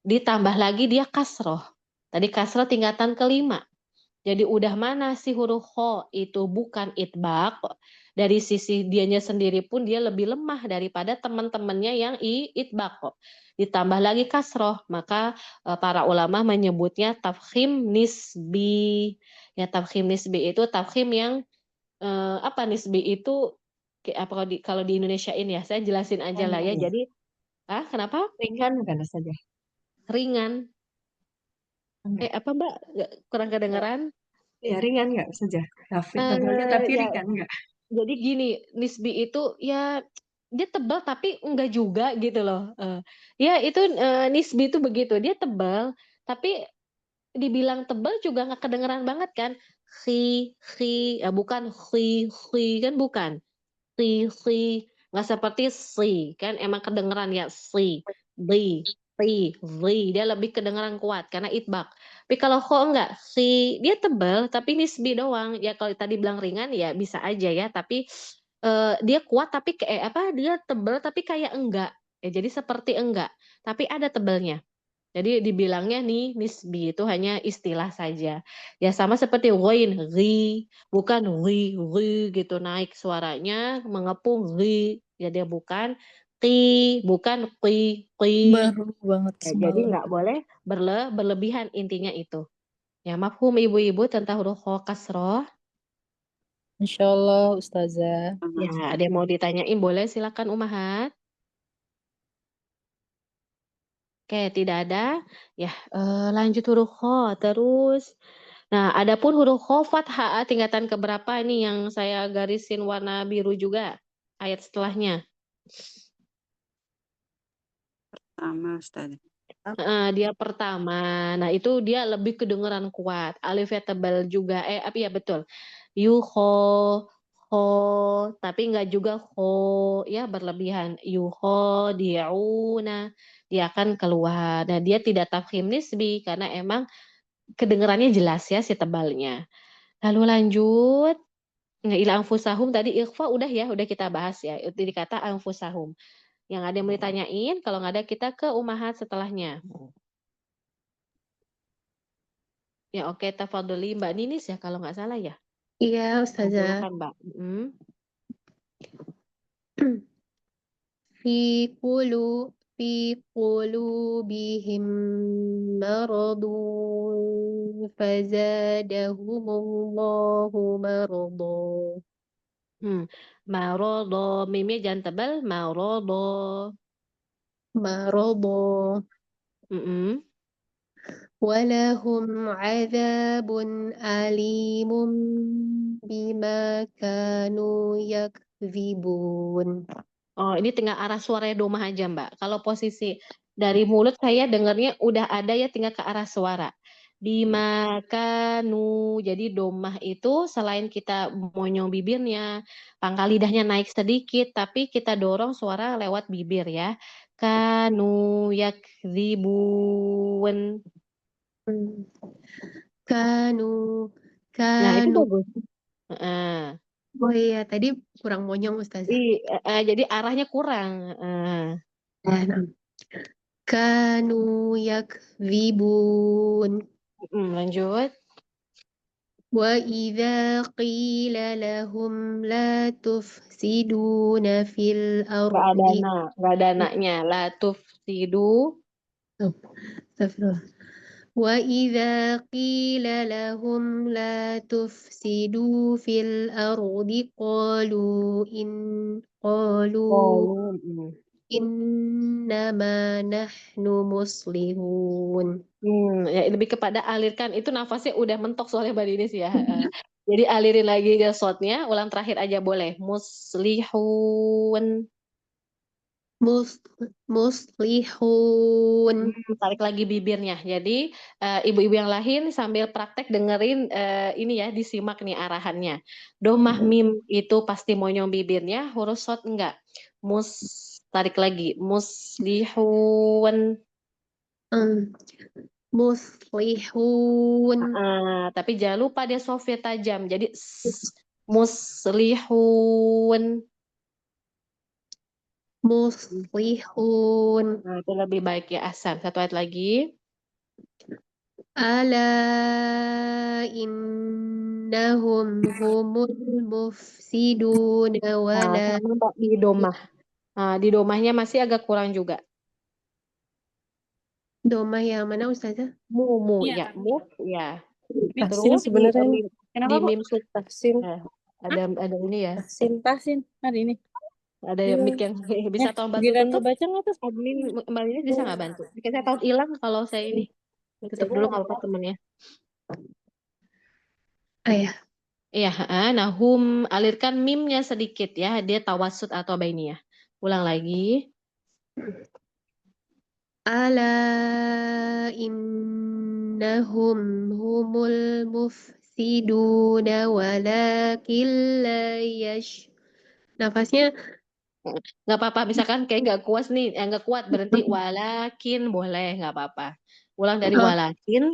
Ditambah lagi dia kasroh. Tadi kasroh tingkatan kelima. Jadi udah mana si huruf kho itu bukan itbaq, dari sisi dianya sendiri pun dia lebih lemah daripada teman-temannya yang itbaq kok. Ditambah lagi kasroh, maka para ulama menyebutnya tafkhim nisbi. Ya tafkhim nisbi itu tafkhim yang apa nisbi itu apa kalau di Indonesiain ya, saya jelasin aja lah ya. Jadi kenapa? Ringan kan saja. Ringan. Apa Mbak? Kurang kedengeran? Ya, ringan nggak saja. Tebalnya tapi Ya, ringan nggak? jadi gini, nisbi itu ya dia tebal tapi enggak juga gitu loh. Ya itu nisbi itu begitu, dia tebal tapi dibilang tebal juga nggak kedengeran banget kan. Bukan kan bukan. Nggak seperti si kan emang kedengeran ya li dia lebih kedengeran kuat karena itbaq. Tapi kalau kho enggak dia tebal tapi nisbi doang ya. Kalau tadi bilang ringan ya bisa aja ya, tapi dia kuat tapi dia tebal tapi kayak enggak ya, jadi seperti enggak tapi ada tebalnya. Jadi dibilangnya nih nisbi itu hanya istilah saja. Ya sama seperti ghain, bukan ghi gitu naik suaranya mengepung ya dia bukan bukan qi. Baru banget Ya, jadi semalam. nggak boleh berlebihan intinya itu. Ya mafhum ibu-ibu tentang huruf kho kasroh. Insyaallah Ustazah. Ya ada yang mau ditanyain boleh silakan Umahat. Oke, tidak ada. Ya, lanjut huruf kho terus. Nah, adapun huruf kho fathah tingkatan keberapa ini yang saya garisin warna biru juga ayat setelahnya. Pertama, Ustazah. Dia pertama. Nah, itu dia lebih kedengeran kuat. Alifnya tebal juga. Ya betul. Kho, tapi enggak juga kho, ya berlebihan. Diauna, dia akan keluar. Nah, dia tidak tafkhim nisbi karena emang kedengerannya jelas ya si tebalnya. Lalu lanjut. Ila anfusahum tadi ikhfa udah ya, udah kita bahas ya. Itu dikata anfusahum. Yang ada yang mau ditanyain, kalau nggak ada kita ke umahat setelahnya. Ya oke, tafadholi Mbak Ninis ya kalau nggak salah ya. Iya, Ustazah. Silakan Mbak. في قلوبهم مرض فزادهم الله مرضا. Marodo, mimnya jangan tebal, marodo. مرضا ولهم عذاب أليم بما كانوا يكذبون. Oh, ini tinggal arah suaranya domah aja, Mbak. Kalau posisi dari mulut saya dengarnya udah ada ya, tinggal ke arah suara. Bimakanu. Jadi domah itu selain kita monyong bibirnya, pangkal lidahnya naik sedikit, tapi kita dorong suara lewat bibir ya. Kanu yakdzibun. Kanu Nah, itu kanu. bagus. Oh iya, tadi kurang monyong Ustazah. Jadi arahnya kurang. Kanu yakdzibun. Lanjut. Wa idza qila lahum la tufsiduna fil ardi. Nggak ada anaknya. La tufsidu. Astagfirullah. Wa idza qila lahum la tufsidu fil ardi qalu innama nahnu muslihun. Ya lebih kepada alirkan, itu nafasnya udah mentok soalnya Mbak Dinis ya. Jadi alirin lagi ke shotnya, ulang terakhir aja boleh. Muslihun. mus muslihun. Tarik lagi bibirnya. Jadi ibu-ibu yang lain sambil praktek dengerin ini ya, disimak nih arahannya. Domah mim itu pasti monyong bibirnya, huruf shot enggak. Tarik lagi. Muslihun. Hmm, muslihun. Tapi jangan lupa dia sofir tajam. Jadi muslihun. Muslihun. Nah, itu lebih baik ya Ahsan. Satu ayat lagi. Ala innahum humul mufsiduna wala Sama Mbak di domah. Di domahnya masih agak kurang juga. domah yang mana Ustazah? Mu Iya, ya, mu ya. Tahsin Terus sebenarnya nih. Kenapa, di Bu? mim sub Tahsin. ada ini ya. Tahsin hari ini. Ada Iya. mic yang bisa tolong bantu Giliran tutup. ngebaca nggak tuh? Admin Mbak Lina bisa nggak bantu? Saya tahu hilang kalau saya ini. Tutup dulu nggak apa-apa temennya. Ayah. Iya, nah alirkan mimnya sedikit ya. Dia tawasud atau bainiyah. Ulang lagi. Ala innahum humul mufsiduna walakin la yash. Nafasnya Nggak apa-apa, misalkan kayak nggak kuat nih, nggak kuat berhenti walakin boleh nggak apa-apa. Ulang dari Oh. walakin.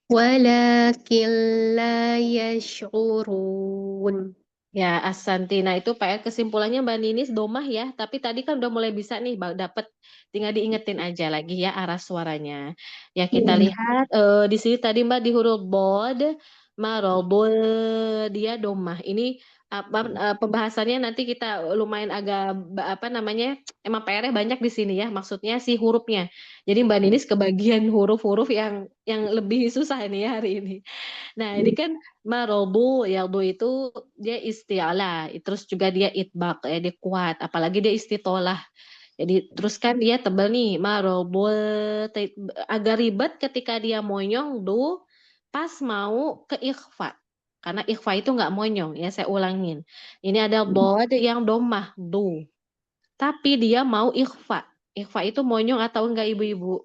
walakin la yash'urun. Ya, Asanti. Nah, itu PR kesimpulannya Mbak Ninis domah ya. Tapi tadi kan udah mulai bisa nih, dapat tinggal diingetin aja lagi ya arah suaranya. Ya, kita lihat di sini tadi Mbak di huruf bod, marobol dia domah. Ini pembahasannya nanti kita lumayan agak apa namanya? Emang PR-nya banyak di sini ya. Maksudnya si hurufnya. Jadi Mbak Ninis kebagian huruf-huruf yang lebih susah ini ya hari ini. Nah, ini kan marobu, yalbu itu dia isti'ala, terus juga dia itbaq, ya dia kuat, apalagi dia istitolah. Jadi terus kan dia tebal nih, marobu agak ribet ketika dia monyong pas mau ke ikhfa. Karena ikhfa itu nggak monyong, ya saya ulangin. Ini ada bod yang domah, tapi dia mau ikhfa. Ikhfa itu monyong atau enggak ibu-ibu?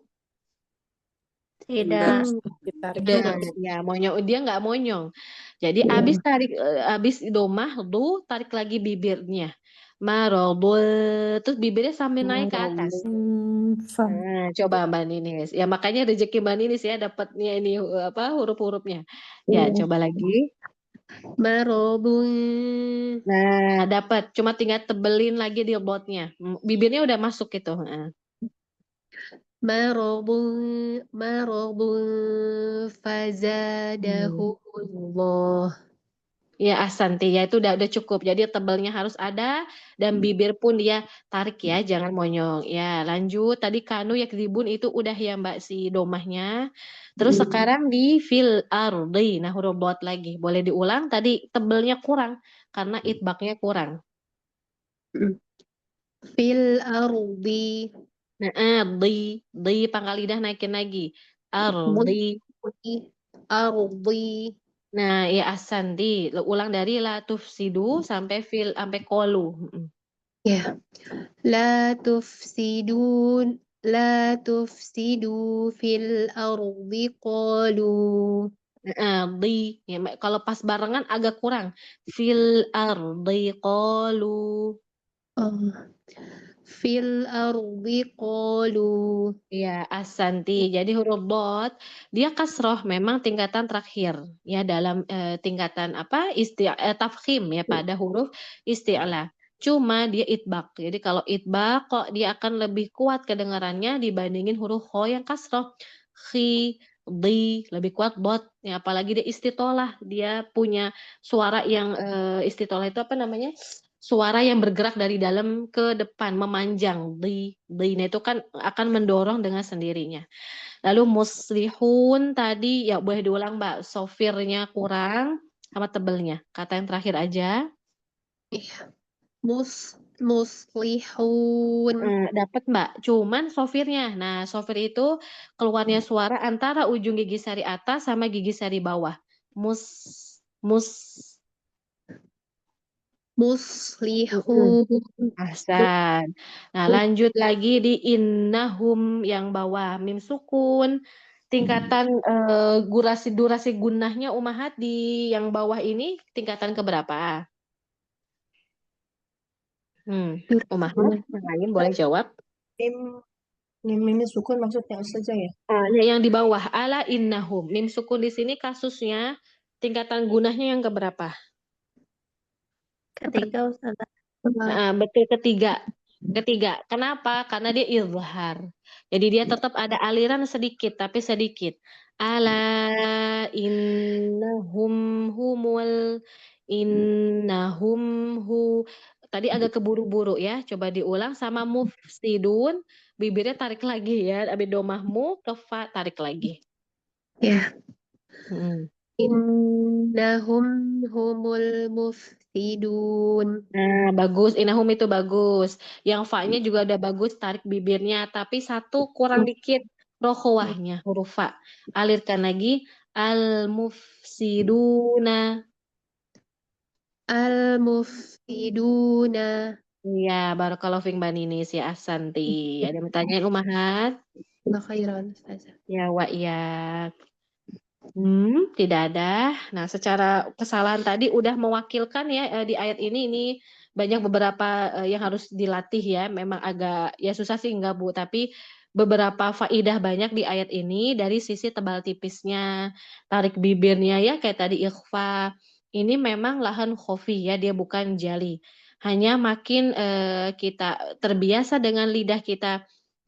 Tidak. Ditarik Nah, juga. ya monyong dia nggak monyong. Jadi abis domah tarik lagi bibirnya. Marobul terus bibirnya sambil naik ke atas. Nah, coba Mbak Ninis. Ya makanya rezeki Mbak Ninis ya dapatnya ini apa huruf-hurufnya. Ya, coba lagi. Marobun. Nah, dapat. Cuma tinggal tebelin lagi di botnya. Bibirnya udah masuk gitu. Marobun fazadahullah. Ya Asanti ya itu udah cukup. Jadi tebelnya harus ada dan bibir pun dia tarik ya, jangan monyong. Ya lanjut. Tadi kanu yakribun itu udah ya Mbak si domahnya. Terus sekarang di fil ardi. Nah huruf dot lagi. Boleh diulang. Tadi tebelnya kurang karena itbaknya kurang. Fil ardi. Nah di pangkal lidah naikin lagi. Ardi. Ardi. Nah ya Asanti. Ulang dari la tufsidu sampai fil sampai kolu. Ya. La tufsidun fil ardi qalu. Ya, kalau pas barengan agak kurang. Fil ardi qalu. Fil ardi qalu. Ya, Asanti. Jadi huruf dot dia kasroh memang tingkatan terakhir ya dalam tingkatan apa tafkhim ya pada huruf isti'la. Cuma dia itbaq. Jadi kalau itbaq kok dia akan lebih kuat kedengarannya dibandingin huruf kho yang kasroh. Khi, di lebih kuat dot. Ya, apalagi dia istitolah. Dia punya suara yang istitolah itu apa namanya? Suara yang bergerak dari dalam ke depan, memanjang. Nah itu kan akan mendorong dengan sendirinya. Lalu muslihun tadi ya boleh diulang Mbak, sofirnya kurang sama tebelnya. Kata yang terakhir aja. Muslihun. Dapat Mbak, cuman sofirnya. Nah, sofir itu keluarnya suara antara ujung gigi sari atas sama gigi sari bawah. Mus muslihun. Ahsan. Nah, lanjut lagi di innahum yang bawah mim sukun. Tingkatan durasi gunnahnya umahat di yang bawah ini tingkatan keberapa? Umahat, yang lain boleh jawab. Mim sukun maksudnya saja ya. Yang di bawah ala innahum. Mim sukun di sini kasusnya tingkatan gunahnya yang keberapa? Ketiga Ustazah. Betul, ketiga. Kenapa? Karena dia izhar. Jadi dia tetap ada aliran sedikit, tapi sedikit. Ala innahum hu. Tadi agak keburu-buru ya. Coba diulang sama mufsidun. Bibirnya tarik lagi ya. Abis domahmu ke fa tarik lagi. Ya. Hmm. Innahum humul mufsidun. Nah, bagus. Innahum itu bagus. Yang fa-nya juga udah bagus, tarik bibirnya. Tapi satu kurang dikit. Rokhwahnya, huruf fa. Alirkan lagi. Al-mufsiduna. Al-mufsiduna. Iya, barakallahu fiik Mbak Ninis ya Ahsanti. Ada yang bertanya Umahat? Khairan Ustazah. Ya, wa iya. Tidak ada. Nah, secara kesalahan tadi udah mewakilkan ya di ayat ini banyak beberapa yang harus dilatih ya. Memang agak ya susah sih enggak Bu, tapi beberapa faidah banyak di ayat ini dari sisi tebal tipisnya, tarik bibirnya ya kayak tadi ikhfa. Ini memang lahan khofi ya, dia bukan jali. Hanya makin kita terbiasa dengan lidah kita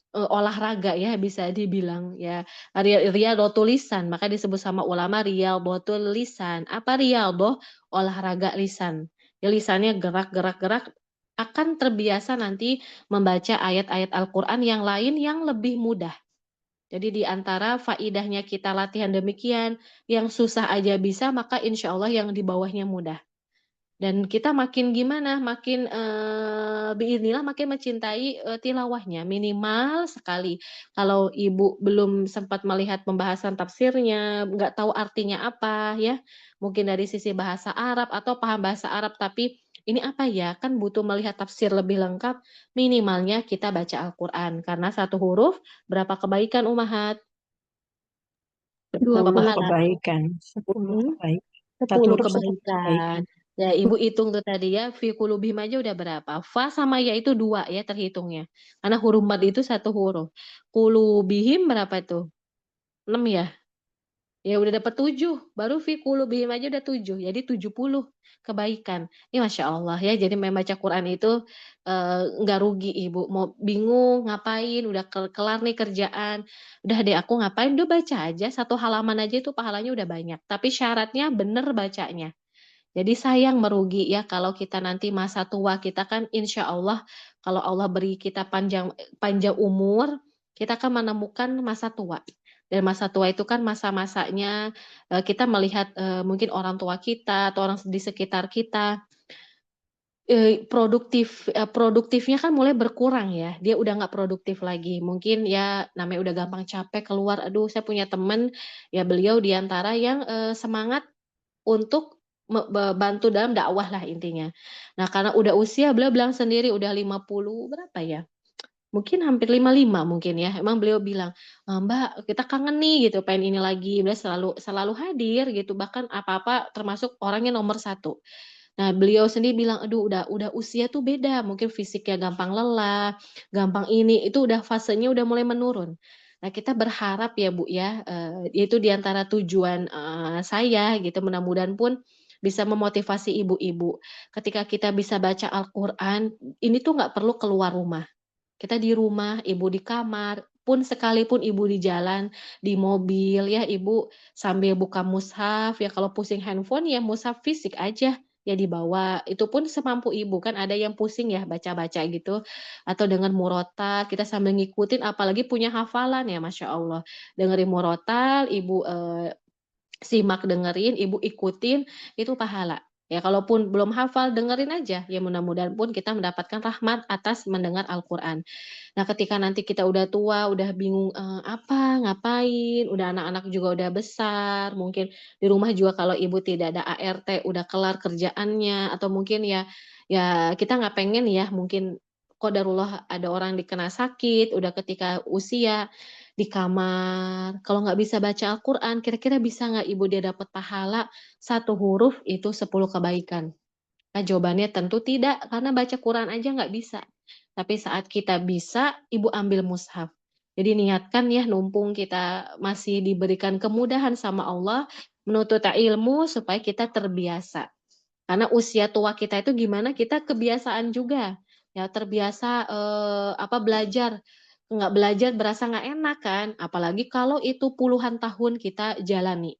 olahraga ya bisa dibilang ya. Riyadhatul lisan, maka disebut sama ulama riyadhatul lisan. Apa riyadhah? Olahraga lisan. Ya lisannya gerak akan terbiasa nanti membaca ayat-ayat Al-Qur'an yang lain yang lebih mudah. Jadi di antara faidahnya kita latihan demikian, yang susah aja bisa, maka insya Allah yang di bawahnya mudah. Dan kita makin gimana, makin biidznillah makin mencintai tilawahnya minimal sekali. Kalau Ibu belum sempat melihat pembahasan tafsirnya, nggak tahu artinya apa ya, mungkin dari sisi bahasa Arab atau paham bahasa Arab tapi ini apa ya, kan butuh melihat tafsir lebih lengkap, minimalnya kita baca Al-Qur'an karena satu huruf berapa kebaikan Umahat? 10 Berapa pahala? kebaikan. 10 kebaikan. 10 huruf 10 kebaikan. Ya, Ibu hitung tuh tadi ya, fi qulubihim aja udah berapa? Fa sama ya itu 2 ya terhitungnya. Karena huruf mad itu satu huruf. Qulubihim berapa tuh? 6 ya? Ya udah dapat 7, baru fi qulubihim aja udah 7, jadi 70 kebaikan. Ini Masya Allah ya, jadi membaca Quran itu nggak rugi Ibu. Mau bingung ngapain, udah kelar nih kerjaan, udah deh aku ngapain, udah baca aja, 1 halaman aja itu pahalanya udah banyak. Tapi syaratnya bener bacanya. Jadi sayang merugi ya kalau kita nanti masa tua kita kan insya Allah kalau Allah beri kita panjang panjang umur, kita akan menemukan masa tua. Dan masa tua itu kan masa-masanya kita melihat mungkin orang tua kita atau orang di sekitar kita produktifnya kan mulai berkurang ya, dia udah nggak produktif lagi. Mungkin ya namanya udah gampang capek keluar, aduh saya punya temen, ya beliau di antara yang semangat untuk bantu dalam dakwah lah intinya. Nah karena udah usia beliau bilang sendiri udah 50 berapa ya, mungkin hampir 55 mungkin ya, emang beliau bilang, "Mbak kita kangen nih gitu pengen ini lagi," beliau selalu hadir gitu, bahkan apa-apa termasuk orangnya nomor 1. Nah, beliau sendiri bilang, "Aduh udah usia tuh beda, mungkin fisiknya gampang lelah, gampang ini," itu udah fasenya udah mulai menurun. Nah, kita berharap ya, Bu, ya, itu di antara tujuan, saya gitu, mudah-mudahan pun bisa memotivasi ibu-ibu. Ketika kita bisa baca Al-Qur'an, ini tuh nggak perlu keluar rumah. Kita di rumah, ibu di kamar, pun sekalipun ibu di jalan, di mobil ya, ibu sambil buka mushaf, ya kalau pusing handphone ya mushaf fisik aja, ya dibawa. Itu pun semampu ibu, kan ada yang pusing ya baca-baca gitu, atau dengan murotal, kita sambil ngikutin, apalagi punya hafalan ya, Masya Allah. Dengerin murotal, ibu simak dengerin, ibu ikutin, itu pahala. Ya kalaupun belum hafal dengerin aja, ya mudah-mudahan pun kita mendapatkan rahmat atas mendengar Al-Qur'an. Nah, ketika nanti kita udah tua, udah bingung, apa, ngapain, udah anak-anak juga udah besar, mungkin di rumah juga kalau ibu tidak ada ART, udah kelar kerjaannya, atau mungkin ya kita nggak pengen ya, mungkin qadarullah ada orang dikena sakit, udah ketika usia, di kamar, kalau nggak bisa baca Al-Qur'an, kira-kira bisa nggak ibu dia dapat pahala 1 huruf itu 10 kebaikan? Nah, jawabannya tentu tidak, karena baca Quran aja nggak bisa. Tapi saat kita bisa, ibu ambil mushaf. Jadi niatkan ya, mumpung kita masih diberikan kemudahan sama Allah, menuntut ilmu supaya kita terbiasa. Karena usia tua kita itu gimana, kita kebiasaan juga. Ya terbiasa, belajar. Nggak belajar berasa nggak enak kan, apalagi kalau itu puluhan tahun kita jalani.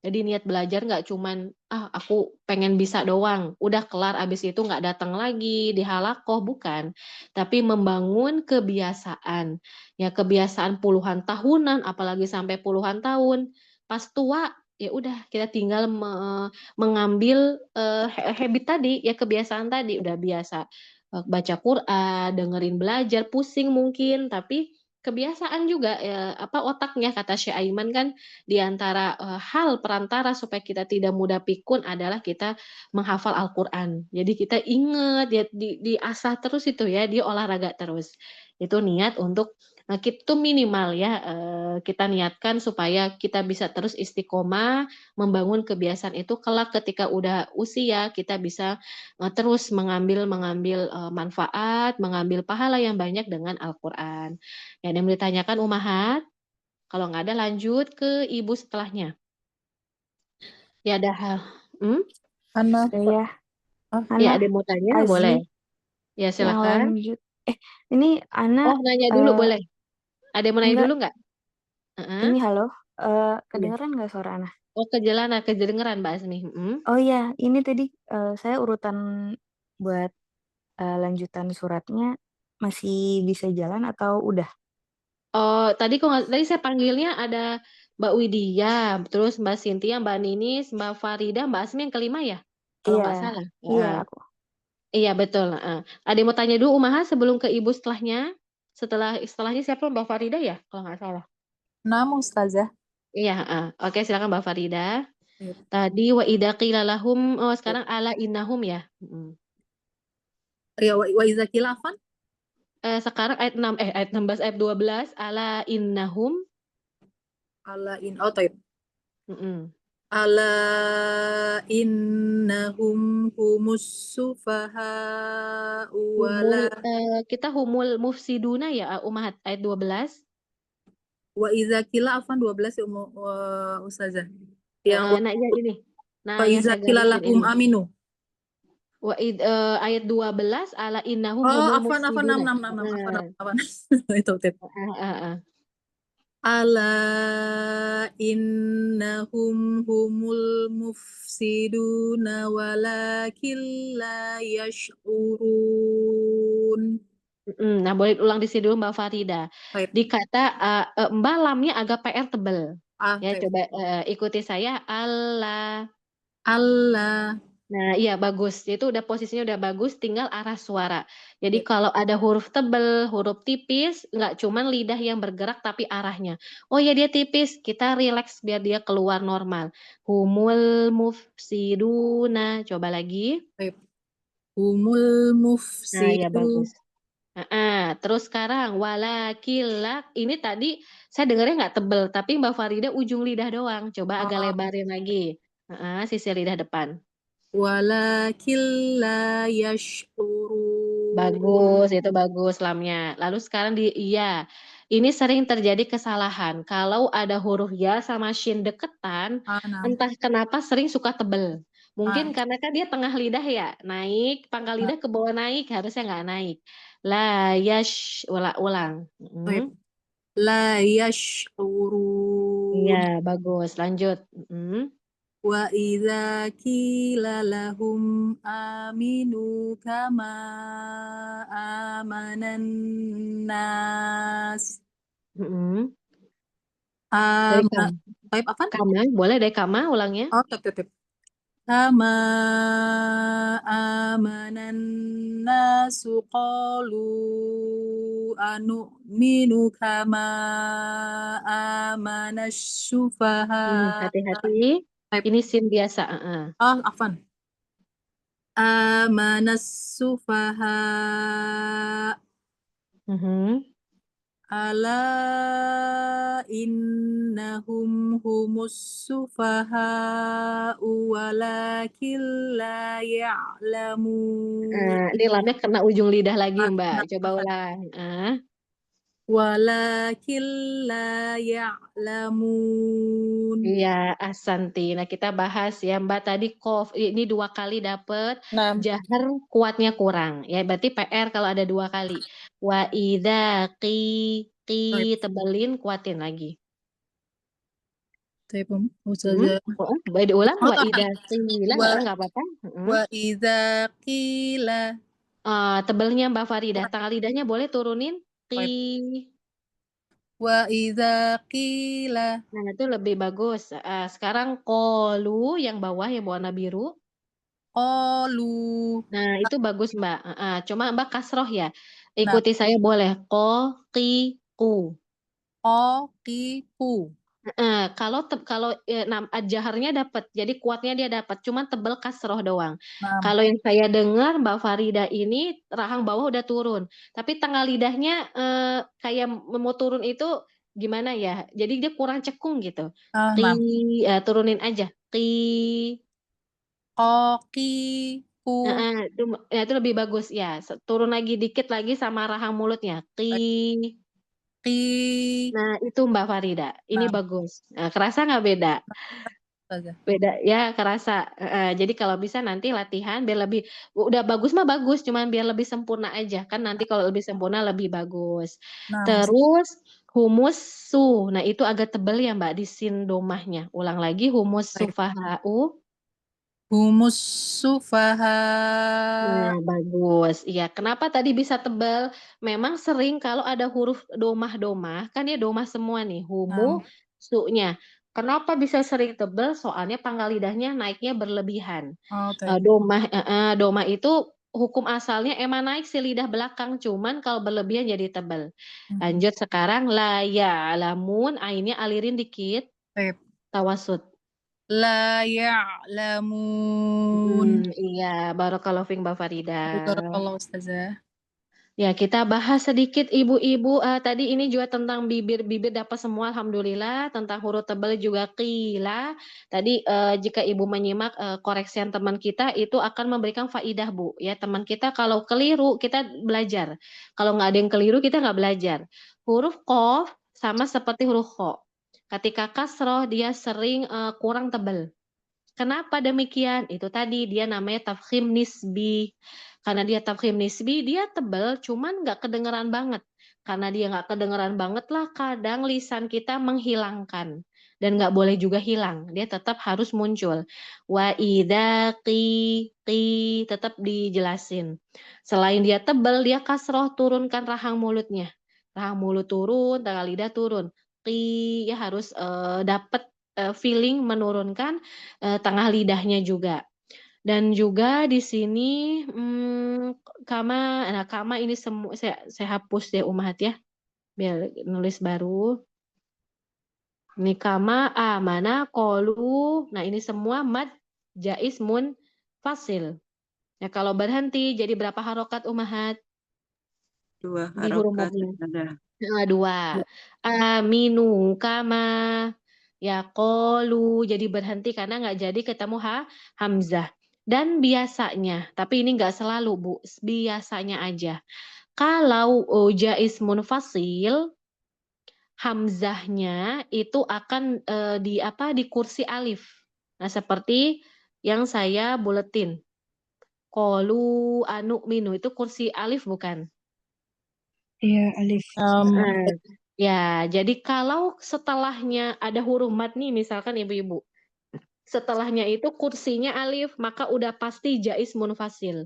Jadi niat belajar nggak cuman, aku pengen bisa doang, udah kelar abis itu nggak datang lagi di halaqah, bukan. Tapi membangun kebiasaan. Ya kebiasaan puluhan tahunan, apalagi sampai puluhan tahun. Pas tua, ya udah kita tinggal mengambil, habit tadi, ya kebiasaan tadi, udah biasa, baca Quran, dengerin belajar, pusing mungkin, tapi kebiasaan juga, otaknya kata Syekh Aiman kan di antara, hal perantara supaya kita tidak mudah pikun adalah kita menghafal Al-Qur'an. Jadi kita inget, ya diasah terus itu ya, di olahraga terus. Itu niat untuk, itu minimal ya, kita niatkan supaya kita bisa terus istiqomah, membangun kebiasaan itu kelak ketika udah usia, kita bisa, terus mengambil, manfaat, mengambil pahala yang banyak dengan Al-Qur'an. Ya ada yang mau ditanyakan Ummahat? Kalau nggak ada lanjut ke ibu setelahnya. Ya ada hmm? Ana, Saya Ya Ana ada yang mau tanya? Azi Boleh. Ya yang silakan. lanjut. Ini Ana Oh nanya dulu boleh. Ada yang mau nanya enggak. dulu nggak? Heeh. Ini halo. Iya. Kedengeran nggak suara Ana? Oh kedengeran Mbak Asmi. Oh iya, ini tadi saya urutan buat lanjutan suratnya masih bisa jalan atau udah? Oh tadi saya panggilnya ada Mbak Widya, terus Mbak Cynthia, Mbak Ninis, Mbak Farida, Mbak Asmi yang kelima ya? Kalau nggak Iya, salah. iya Heeh. aku. Iya betul. Ada yang mau tanya dulu Ummahat sebelum ke ibu setelahnya? Setelahnya siapa Mbak Farida ya? Kalau nggak salah. nama Ustazah. Iya, heeh. Oke, silakan Mbak Farida. Iya. Tadi wa idza qila lahum, sekarang ala innahum ya? Ya, wa iza qila afan? Sekarang ayat 16, ayat 12, ala innahum. Taib. Ala innahum humus sufaha'u Kita humul mufsiduna ya, Ummahat, ayat 12. wa iza qila afan 12 ya Ustazah. Yang Nah ya ini. Nah, wa yang iza saya qila garisin lahum ini. aminu. Ayat 12, ala innahum Oh, humul afan mufsiduna. afan. Itu. Ala innahum humul mufsiduna walakin la yash'urun. Nah, boleh ulang di sini dulu Mbak Farida. Baik. Dikata Mbak lamnya agak PR tebel. Ya, Baik. coba ikuti saya. Allah. Allah. Nah, iya bagus. Itu udah posisinya udah bagus, tinggal arah suara. Jadi kalau ada huruf tebel, huruf tipis, nggak cuman lidah yang bergerak tapi arahnya. Oh ya dia tipis, kita rileks biar dia keluar normal. Humul mufsiduna. Coba lagi. Baik. Humul Nah, ya mufsidun. bagus. Terus sekarang walakilak ini tadi saya dengarnya nggak tebel, tapi Mbak Farida ujung lidah doang. Coba agak lebarin lagi. Sisi lidah depan. Walakin la yash'urun. Bagus, itu bagus lamnya. Lalu sekarang iya. Ini sering terjadi kesalahan. Kalau ada huruf ya sama shin deketan, entah kenapa sering suka tebel. Mungkin karena kan dia tengah lidah ya, naik, pangkal lidah ke bawah naik, harusnya nggak naik. La yash, ulang. La yash'urun. Iya, bagus. Lanjut. Wa idza qila lahum aminu kama amanan nas. Dari Baik, apaan? Kama, boleh dari Kama ulangnya. Oh, tep. kama amanan nasu qalu anu'minu kama amanas syufaha. Hati-hati. Baik. Ini sin biasa. Afan. Amanas sufaha ala innahum humus sufaha walakin la ya'lamun. Ini lamnya kena ujung lidah lagi, Mbak. Coba ulang. Walakin la ya'lamun. Iya, asanti. Nah, kita bahas ya, Mbak, tadi kof. Ini 2 kali dapet. Nah, Jahar kuatnya kurang. Ya, berarti PR kalau ada 2 kali. Wa idza tebelin, kuatin lagi. Ustazah. Boleh diulang? Wa Oh, idza qila, nggak apa-apa. Wa idza qila. Tebelnya Mbak Faridah, tanggal lidahnya boleh turunin. Wa idza qila. Nah, itu lebih bagus. Sekarang qalu yang bawah yang warna biru. Qalu. Nah, itu bagus, Mbak. Cuma Mbak kasroh ya. Ikuti saya boleh. Qaqiqu. Qaqiqu. Kalau jaharnya dapat, jadi kuatnya dia dapat, cuman tebel kasroh doang. Nah, Kalau yang saya dengar Mbak Farida ini rahang bawah udah turun, tapi tengah lidahnya kayak mau turun itu gimana ya? Jadi dia kurang cekung gitu. Turunin aja. Qaqiqu. Itu lebih bagus ya. Turun lagi dikit lagi sama rahang mulutnya. Qi. Nah, itu Mbak Farida. Ini bagus. Kerasa nggak beda? Beda ya, kerasa. Jadi kalau bisa nanti latihan biar lebih, udah bagus mah bagus, cuman biar lebih sempurna aja. Kan nanti kalau lebih sempurna lebih bagus. Terus humus su. Nah, itu agak tebel ya Mbak di sin domahnya. Ulang lagi humus sufaha'u. Humus sufaha. Nah, bagus. Iya, kenapa tadi bisa tebal? Memang sering kalau ada huruf domah-domah, kan dia domah semua nih, humu, su-nya. Kenapa bisa sering tebal? Soalnya pangkal lidahnya naiknya berlebihan. Domah itu hukum asalnya emang naik si lidah belakang, cuman kalau berlebihan jadi tebal. Lanjut sekarang, la ya'lamun, ainnya alirin dikit, tawasud. La ya'lamun. Iya, barakallahu fiik Mbak Farida. Barakallahu Ustazah. Ya, kita bahas sedikit ibu-ibu. Tadi ini juga tentang bibir dapat semua, alhamdulillah. Tentang huruf tebal juga qila. Tadi jika ibu menyimak koreksian teman kita itu akan memberikan faidah, Bu. Ya, teman kita kalau keliru kita belajar. Kalau nggak ada yang keliru kita nggak belajar. Huruf qaf sama seperti huruf kha. Ketika kasroh dia sering kurang tebal. Kenapa demikian? Itu tadi dia namanya tafkhim nisbi. Karena dia tafkhim nisbi, dia tebal, cuman nggak kedengeran banget. Karena dia nggak kedengeran banget lah, kadang lisan kita menghilangkan. Dan nggak boleh juga hilang, dia tetap harus muncul. Wa idza qi, tetap dijelasin. Selain dia tebal, dia kasroh, turunkan rahang mulutnya. Rahang mulut turun, tengah lidah turun. Qi, ya harus dapat feeling menurunkan tengah lidahnya juga. Dan juga di sini kama ini semua saya hapus ya Umahat ya, biar nulis baru. Ini kama, amana, qalu. Nah, ini semua mad jaiz munfasil. Ya, kalau berhenti jadi berapa harokat Umahat? 2 Di huruf harokat madnya. 2. Aminu kama. Ya qalu, jadi berhenti karena nggak jadi ketemu hamzah. Dan biasanya, tapi ini nggak selalu Bu, biasanya aja. Kalau jaiz munfasil, hamzahnya itu akan di kursi alif. Nah, seperti yang saya buletin. Qalu anu'minu itu kursi alif bukan? Iya, alif. Ya, jadi kalau setelahnya ada huruf mad nih, misalkan ibu-ibu, setelahnya itu kursinya alif, maka udah pasti jaiz munfasil.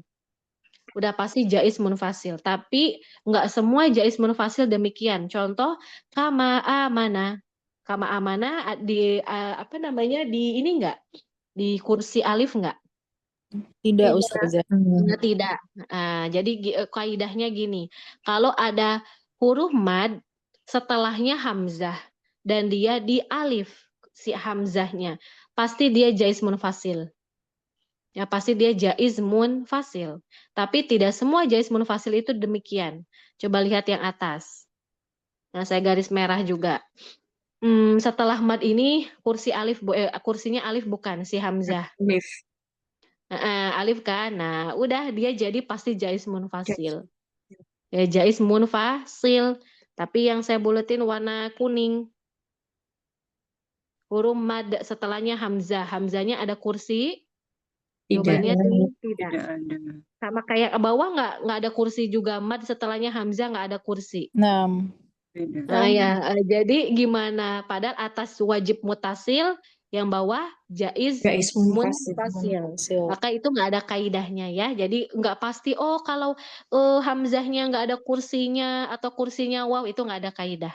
Udah pasti jaiz munfasil. Tapi nggak semua jaiz munfasil demikian. Contoh, kama amana. Kama amana di ini nggak? Di kursi alif nggak? Tidak, Tidak. Ustazah. Tidak. Jadi kaidahnya gini, kalau ada huruf mad setelahnya hamzah dan dia di alif si hamzahnya, pasti dia jaiz munfasil. Ya pasti dia jaiz munfasil. Tapi tidak semua jaiz munfasil itu demikian. Coba lihat yang atas. Nah, saya garis merah juga. Setelah mad ini kursinya alif bukan si hamzah. Alif. Alif kan. Nah, udah dia jadi pasti jaiz munfasil. Ya jaiz munfasil. Tapi yang saya buletin warna kuning. Huruf mad setelahnya hamzah. Hamzahnya ada kursi. Jawabannya tidak. Tidak ada. Sama kayak ke bawah nggak ada kursi juga, mad setelahnya hamzah nggak ada kursi. Nah, Tidak. Nah ya, jadi gimana? Padahal atas wajib mutasil, yang bawah jaiz munfasil. Maka itu nggak ada kaidahnya ya. Jadi nggak pasti. Oh kalau hamzahnya nggak ada kursinya atau kursinya waw itu nggak ada kaidah.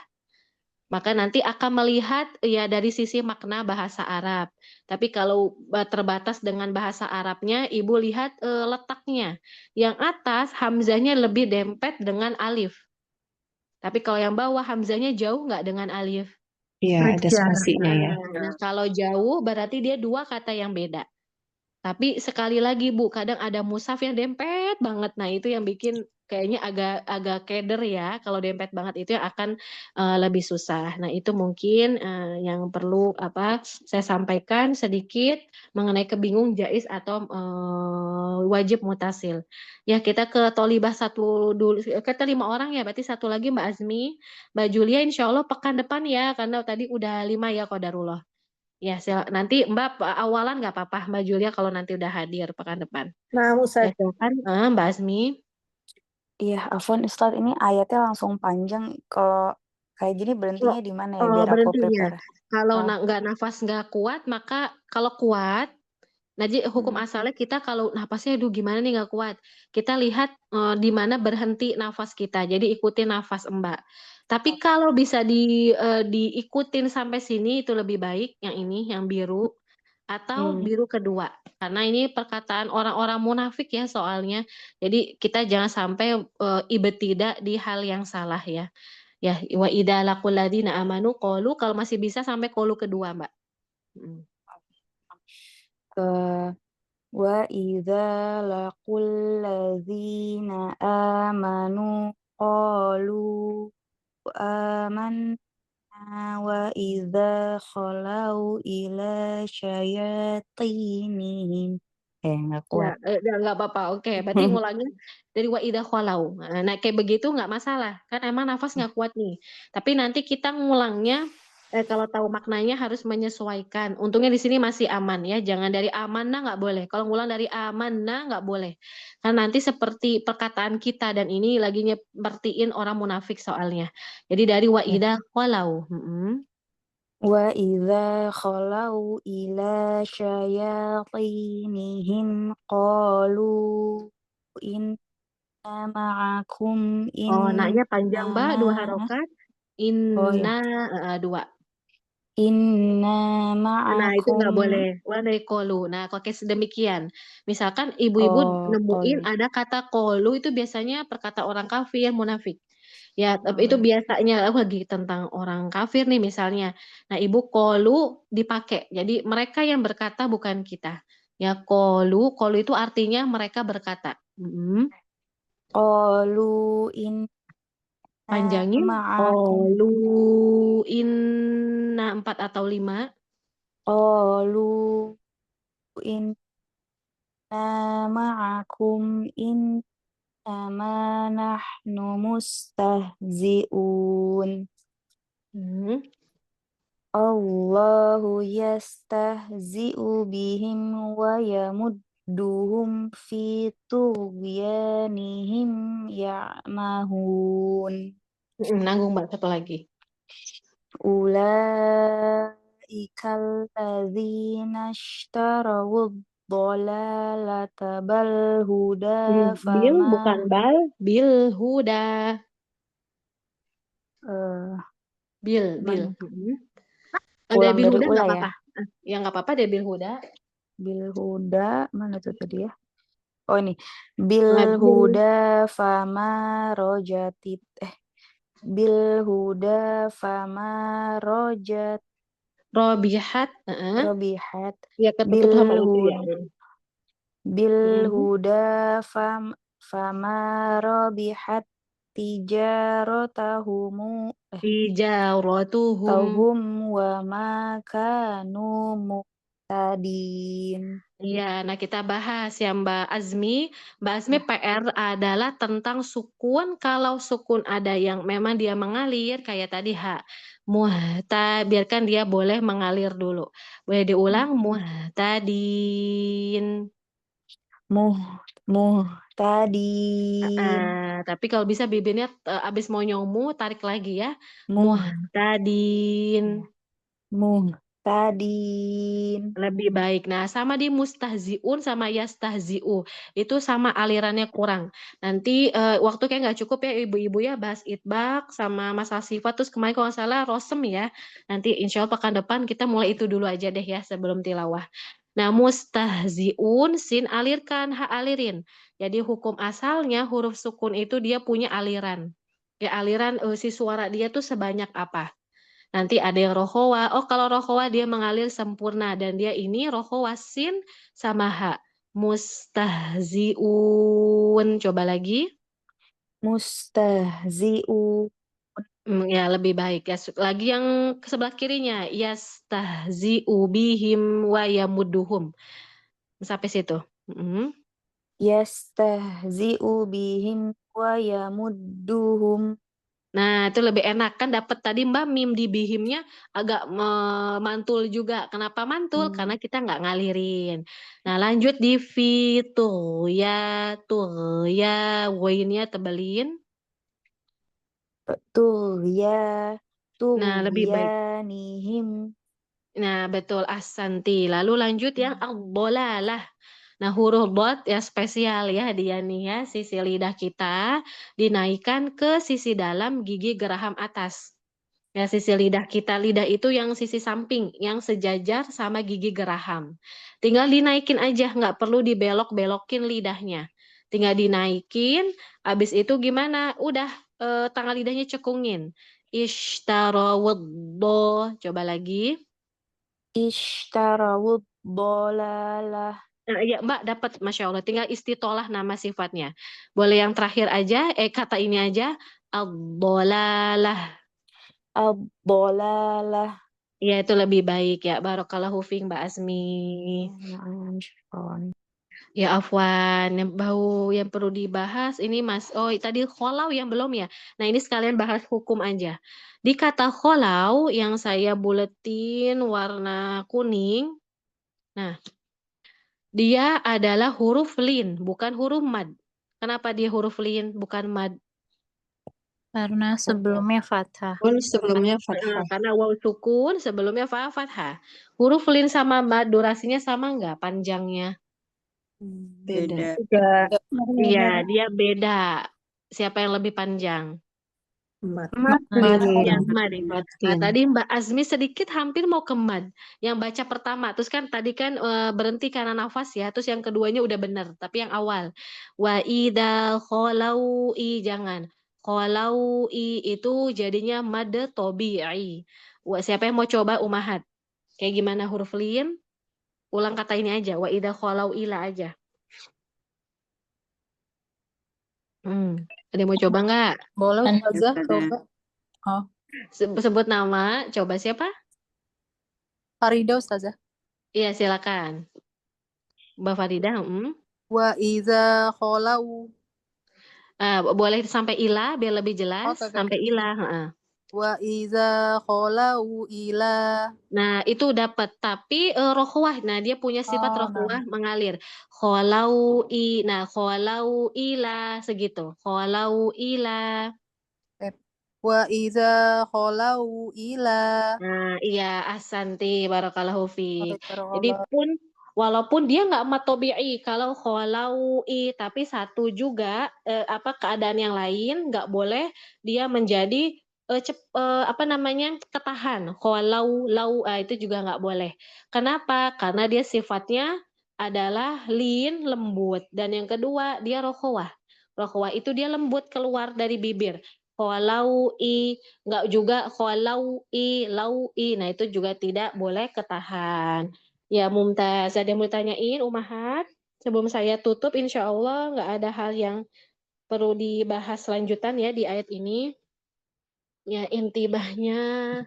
Maka nanti akan melihat ya dari sisi makna bahasa Arab. Tapi kalau terbatas dengan bahasa Arabnya, Ibu lihat letaknya. Yang atas hamzahnya lebih dempet dengan alif. Tapi kalau yang bawah hamzahnya jauh nggak dengan alif? Iya, ada spasinya ya. Nah, kalau jauh berarti dia dua kata yang beda. Tapi sekali lagi Bu, kadang ada mushaf yang dempet banget. Nah, itu yang bikin kayaknya agak keder ya. Kalau dempet banget itu yang akan lebih susah. Nah, itu mungkin yang perlu saya sampaikan sedikit mengenai kebingung jaiz atau wajib mutasil. Ya, kita ke Tolibah satu dulu. Kita 5 orang ya, berarti satu lagi Mbak Azmi, Mbak Julia insya Allah pekan depan ya, karena tadi udah 5 ya qadarullah. Ya, nanti Mbak awalan nggak apa-apa Mbak Julia kalau nanti udah hadir pekan depan. Nah, Ya, Ustaz, silakan Mbak Azmi. Iya, Afwan Ustadz, ini ayatnya langsung panjang. Kalau kayak gini berhentinya di mana ya biar aku Berhentinya. prepare? Kalau nggak nafas nggak kuat, maka kalau kuat, jadi hukum asalnya kita kalau nafasnya aduh gimana nih nggak kuat, kita lihat di mana berhenti nafas kita. Jadi ikutin nafas Mbak. Tapi kalau bisa diikutin sampai sini itu lebih baik yang ini, yang biru atau biru kedua. Karena ini perkataan orang-orang munafik ya soalnya. Jadi kita jangan sampai ibtidah di hal yang salah ya. Ya, wa idza laqul ladzina amanu qalu, kalau masih bisa sampai qalu kedua, Mbak. Ke wa idza laqul ladzina amanu qalu amanna wa idza khalau ila syayatinihim. Nggak kuat. Ya, nggak apa-apa. Oke, berarti ngulangnya dari wa idza khalau. Nah, kayak begitu nggak masalah. Kan emang nafas nggak kuat nih. Tapi nanti kita ngulangnya kalau tahu maknanya harus menyesuaikan. Untungnya di sini masih aman ya. Jangan dari amanah nggak boleh. Kalau ngulang dari amanah nggak boleh. Karena nanti seperti perkataan kita dan ini lagi nyepertiin orang munafik soalnya. Jadi dari wa idza khalau. Wa idza khalau ila syayatinihim qalu inna ma'akum Naknya panjang Mbak, 2 harokat. Dua. Inna Nah, itu nggak ma'akum. boleh. Walai kolu. Nah, kalau kayak sedemikian. Misalkan ibu-ibu nemuin ada kata kolu itu biasanya perkata orang kafir, munafik. Ya, tapi itu biasanya lagi tentang orang kafir nih misalnya. Nah, ibu kolu dipakai. Jadi mereka yang berkata bukan kita. Ya, kolu itu artinya mereka berkata. Qalu inna Panjangin. ma'akum. Kolu inna 4 atau 5. Qalu inna ma'akum innama nahnu mustahzi'un. Allahu yastahzi'u bihim wa yamudduhum fi tughyanihim ya'mahun. Nanggung Mbak, satu lagi. Ulaikal ladzina ishtarawu dhalalata bal huda Bil bukan bal, bil huda. Bil. Ada Ulang bil dari huda nggak ula ya. apa-apa. Ya nggak apa-apa deh bil huda. bil huda mana tuh tadi ya? Oh ini Nah, bil huda fama rojatit bil huda fama rojat robihat, robihat ya ketutup bil sama itu ya. hud bil Mm-mm. huda fama robihat tijarotahumu Tijaratuhum. tahum wa ma kanu muqtadin. Iya, nah kita bahas ya Mbak Azmi. Mbak Azmi PR adalah tentang sukun. Kalau sukun ada yang memang dia mengalir, kayak tadi biarkan dia boleh mengalir dulu. Boleh diulang, muhtadin. Muhtadin. Tapi kalau bisa bibirnya abis mau nyomu, tarik lagi ya. Muh Muhtadin. muhtadin. Lebih baik. Nah, sama di mustahziun sama yastahziu. Itu sama alirannya kurang. Nanti waktu kayak nggak cukup ya ibu-ibu ya bahas itbaq sama masalah sifat. Terus kemarin kalau nggak salah rosem ya. Nanti insya Allah pekan depan kita mulai itu dulu aja deh ya sebelum tilawah. Nah, mustahziun sin alirkan, ha alirin. Jadi hukum asalnya huruf sukun itu dia punya aliran. Ya aliran si suara dia tuh sebanyak apa. Nanti ada yang rohowa. Oh, kalau rohowa dia mengalir sempurna dan dia ini rohowa sin sama ha. Mustahziun. Coba lagi. Mustahzi'u. Ya lebih baik ya. Lagi yang ke sebelah kirinya. Yastahzi'u bihim wa yamuduhum. Sampai situ. Yastahzi'u bihim wa yamudduhum. Nah, itu lebih enak kan dapat tadi Mbak mim di bihimnya agak mantul juga. Kenapa mantul? Karena kita nggak ngalirin. Nah, lanjut di fitu ya tuh ya wainnya tebelin. Tuh Nah, lebih baik. ya nihim. Nah, betul asanti. Lalu lanjut yang lah. Nah, huruf bot ya spesial ya dia nih ya, sisi lidah kita dinaikkan ke sisi dalam gigi geraham atas. Ya, sisi lidah kita, lidah itu yang sisi samping, yang sejajar sama gigi geraham. Tinggal dinaikin aja, nggak perlu dibelok-belokin lidahnya. Tinggal dinaikin, habis itu gimana? Udah, tangan lidahnya cekungin. Ishtarawuddo, coba lagi. Ishtarawud dolalah. Nah, ya Mbak dapat, Masya Allah. Tinggal istitolah nama sifatnya. Boleh yang terakhir aja, kata ini aja. Ad-dolalah. Ad-dolalah. Ya itu lebih baik ya. Barakallahu fiik Mbak Azmi. Ya afwan, yang perlu dibahas ini Mas. Oh, tadi kholau yang belum ya. Nah, ini sekalian bahas hukum aja. Di kata kholau yang saya buletin warna kuning. Nah, dia adalah huruf lin, bukan huruf mad. Kenapa dia huruf lin, bukan mad? Karena sebelumnya fathah. Sebelumnya fathah. Karena waw sukun sebelumnya fathah. Huruf lin sama mad durasinya sama nggak panjangnya? Beda. Iya, dia beda. Siapa yang lebih panjang? Mat. Ya, mad. Nah, tadi Mbak Azmi sedikit hampir mau ke mad. Yang baca pertama, terus kan tadi kan berhenti karena nafas ya, terus yang keduanya udah bener, tapi yang awal. Wa idza khalau jangan. Khalau itu jadinya mad tabi'i. Siapa yang mau coba umahat? Kayak gimana huruf lin? Ulang kata ini aja, wa idza khalau ila aja. Ada yang mau coba nggak? Boleh Ustazah coba. Oh, Sebut nama, coba siapa? Farida Ustazah. Iya, silakan. Mbak Farida, Wa iza kholau. boleh sampai ila biar lebih jelas. Oke. Sampai ila. Wa iza kholau ila. Nah, itu dapat. Tapi rohwah, nah dia punya sifat rohwah mengalir. Kholau nah kholau ila segitu. Kholau ila. Wa iza kholau ila. Nah, iya ahsanti barakallahu fiik. Jadi walaupun dia nggak matobi'i kalau kholau tapi satu juga keadaan yang lain nggak boleh dia menjadi ketahan kholau itu juga nggak boleh. Kenapa? Karena dia sifatnya adalah lin, lembut, dan yang kedua dia rokhawah. Rokhawah itu dia lembut keluar dari bibir. Kholaui, nggak juga kholaui, laui. Nah, itu juga tidak boleh ketahan. Ya, Mumtaz, ada yang mau ditanyain, Umahat? Sebelum saya tutup, insya Allah nggak ada hal yang perlu dibahas lanjutan ya di ayat ini. Ya, intibahnya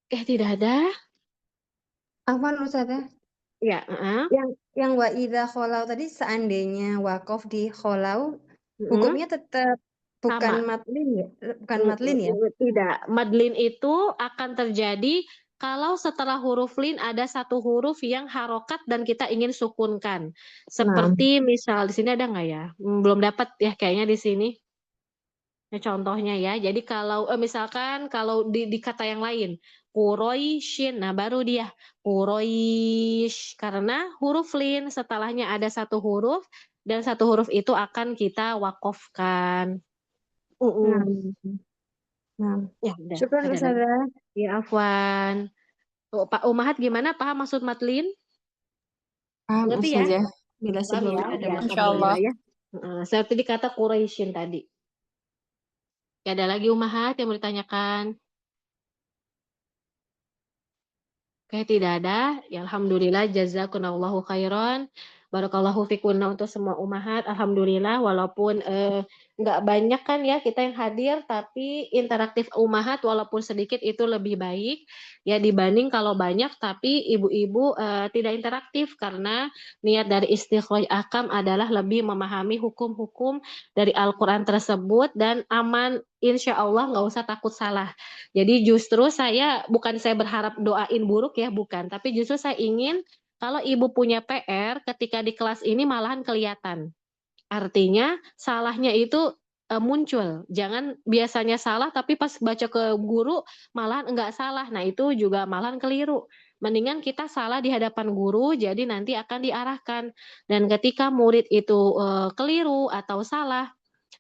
tidak ada. Afwan Ustazah, Ya, yang wa idza kholau tadi seandainya wakof di kholau, Mm-mm. hukumnya tetap bukan Sama. matlin ya? Bukan matlin ya? Tidak. Madlin itu akan terjadi kalau setelah huruf lin ada satu huruf yang harokat dan kita ingin sukunkan. Seperti misal di sini ada nggak ya? Belum dapat ya kayaknya di sini. Nah, contohnya ya. Jadi kalau misalkan kalau di kata yang lain, Quraisyin, nah baru dia Quraish karena huruf lin setelahnya ada satu huruf dan satu huruf itu akan kita wakofkan. Ya udah. Syukur Ada lagi? Ustazah. Ya Afwan. Pak Umahat gimana? Paham maksud matlin? Paham Ngerti ya? Ustazah. Bila Paham sebelum ya? ada Ya, matlin. Insyaallah. ya. Seperti di kata Quraisyin tadi. Ya, ada lagi Umahat yang mau ditanyakan? Oke, tidak ada. Ya, alhamdulillah jazakumullahu khairan. Barakallahu fikunna untuk semua umahat. Alhamdulillah walaupun nggak banyak kan ya kita yang hadir, tapi interaktif umahat walaupun sedikit itu lebih baik ya dibanding kalau banyak tapi ibu-ibu tidak interaktif karena niat dari istikhraj akam adalah lebih memahami hukum-hukum dari Al-Quran tersebut dan aman, insya Allah nggak usah takut salah. Jadi justru bukan saya berharap doain buruk ya, bukan. Tapi justru saya ingin kalau ibu punya PR ketika di kelas ini malahan kelihatan. Artinya salahnya itu muncul. Jangan biasanya salah tapi pas baca ke guru malahan enggak salah. Nah itu juga malahan keliru. Mendingan kita salah di hadapan guru jadi nanti akan diarahkan. Dan ketika murid itu keliru atau salah,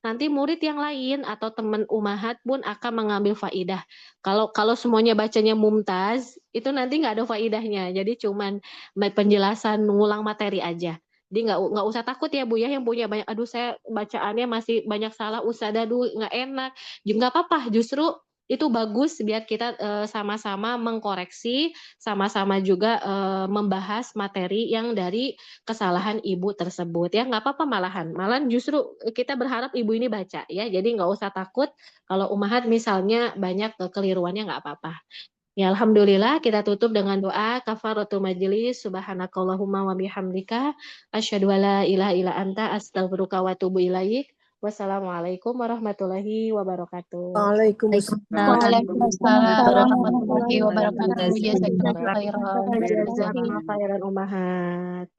nanti murid yang lain atau teman umahat pun akan mengambil faidah. Kalau semuanya bacanya mumtaz, itu nanti nggak ada faidahnya. Jadi cuman penjelasan ngulang materi aja. Jadi nggak usah takut ya Bu ya yang punya banyak. Aduh saya bacaannya masih banyak salah ustadzah dulu nggak enak. Juga nggak apa-apa. Justru itu bagus biar kita sama-sama mengkoreksi, sama-sama juga membahas materi yang dari kesalahan ibu tersebut ya nggak apa-apa malahan justru kita berharap ibu ini baca ya jadi nggak usah takut kalau umahat misalnya banyak kekeliruannya nggak apa-apa ya alhamdulillah kita tutup dengan doa kafaratul majelis subhanakallahumma wa bihamdika asyhadu alla ilaha illa anta astaghfiruka wa atubu ilaik. Wassalamualaikum warahmatullahi wabarakatuh. Waalaikumsalam warahmatullahi wabarakatuh. Jazakallahu khairan. Jazakallahu khairan umahat.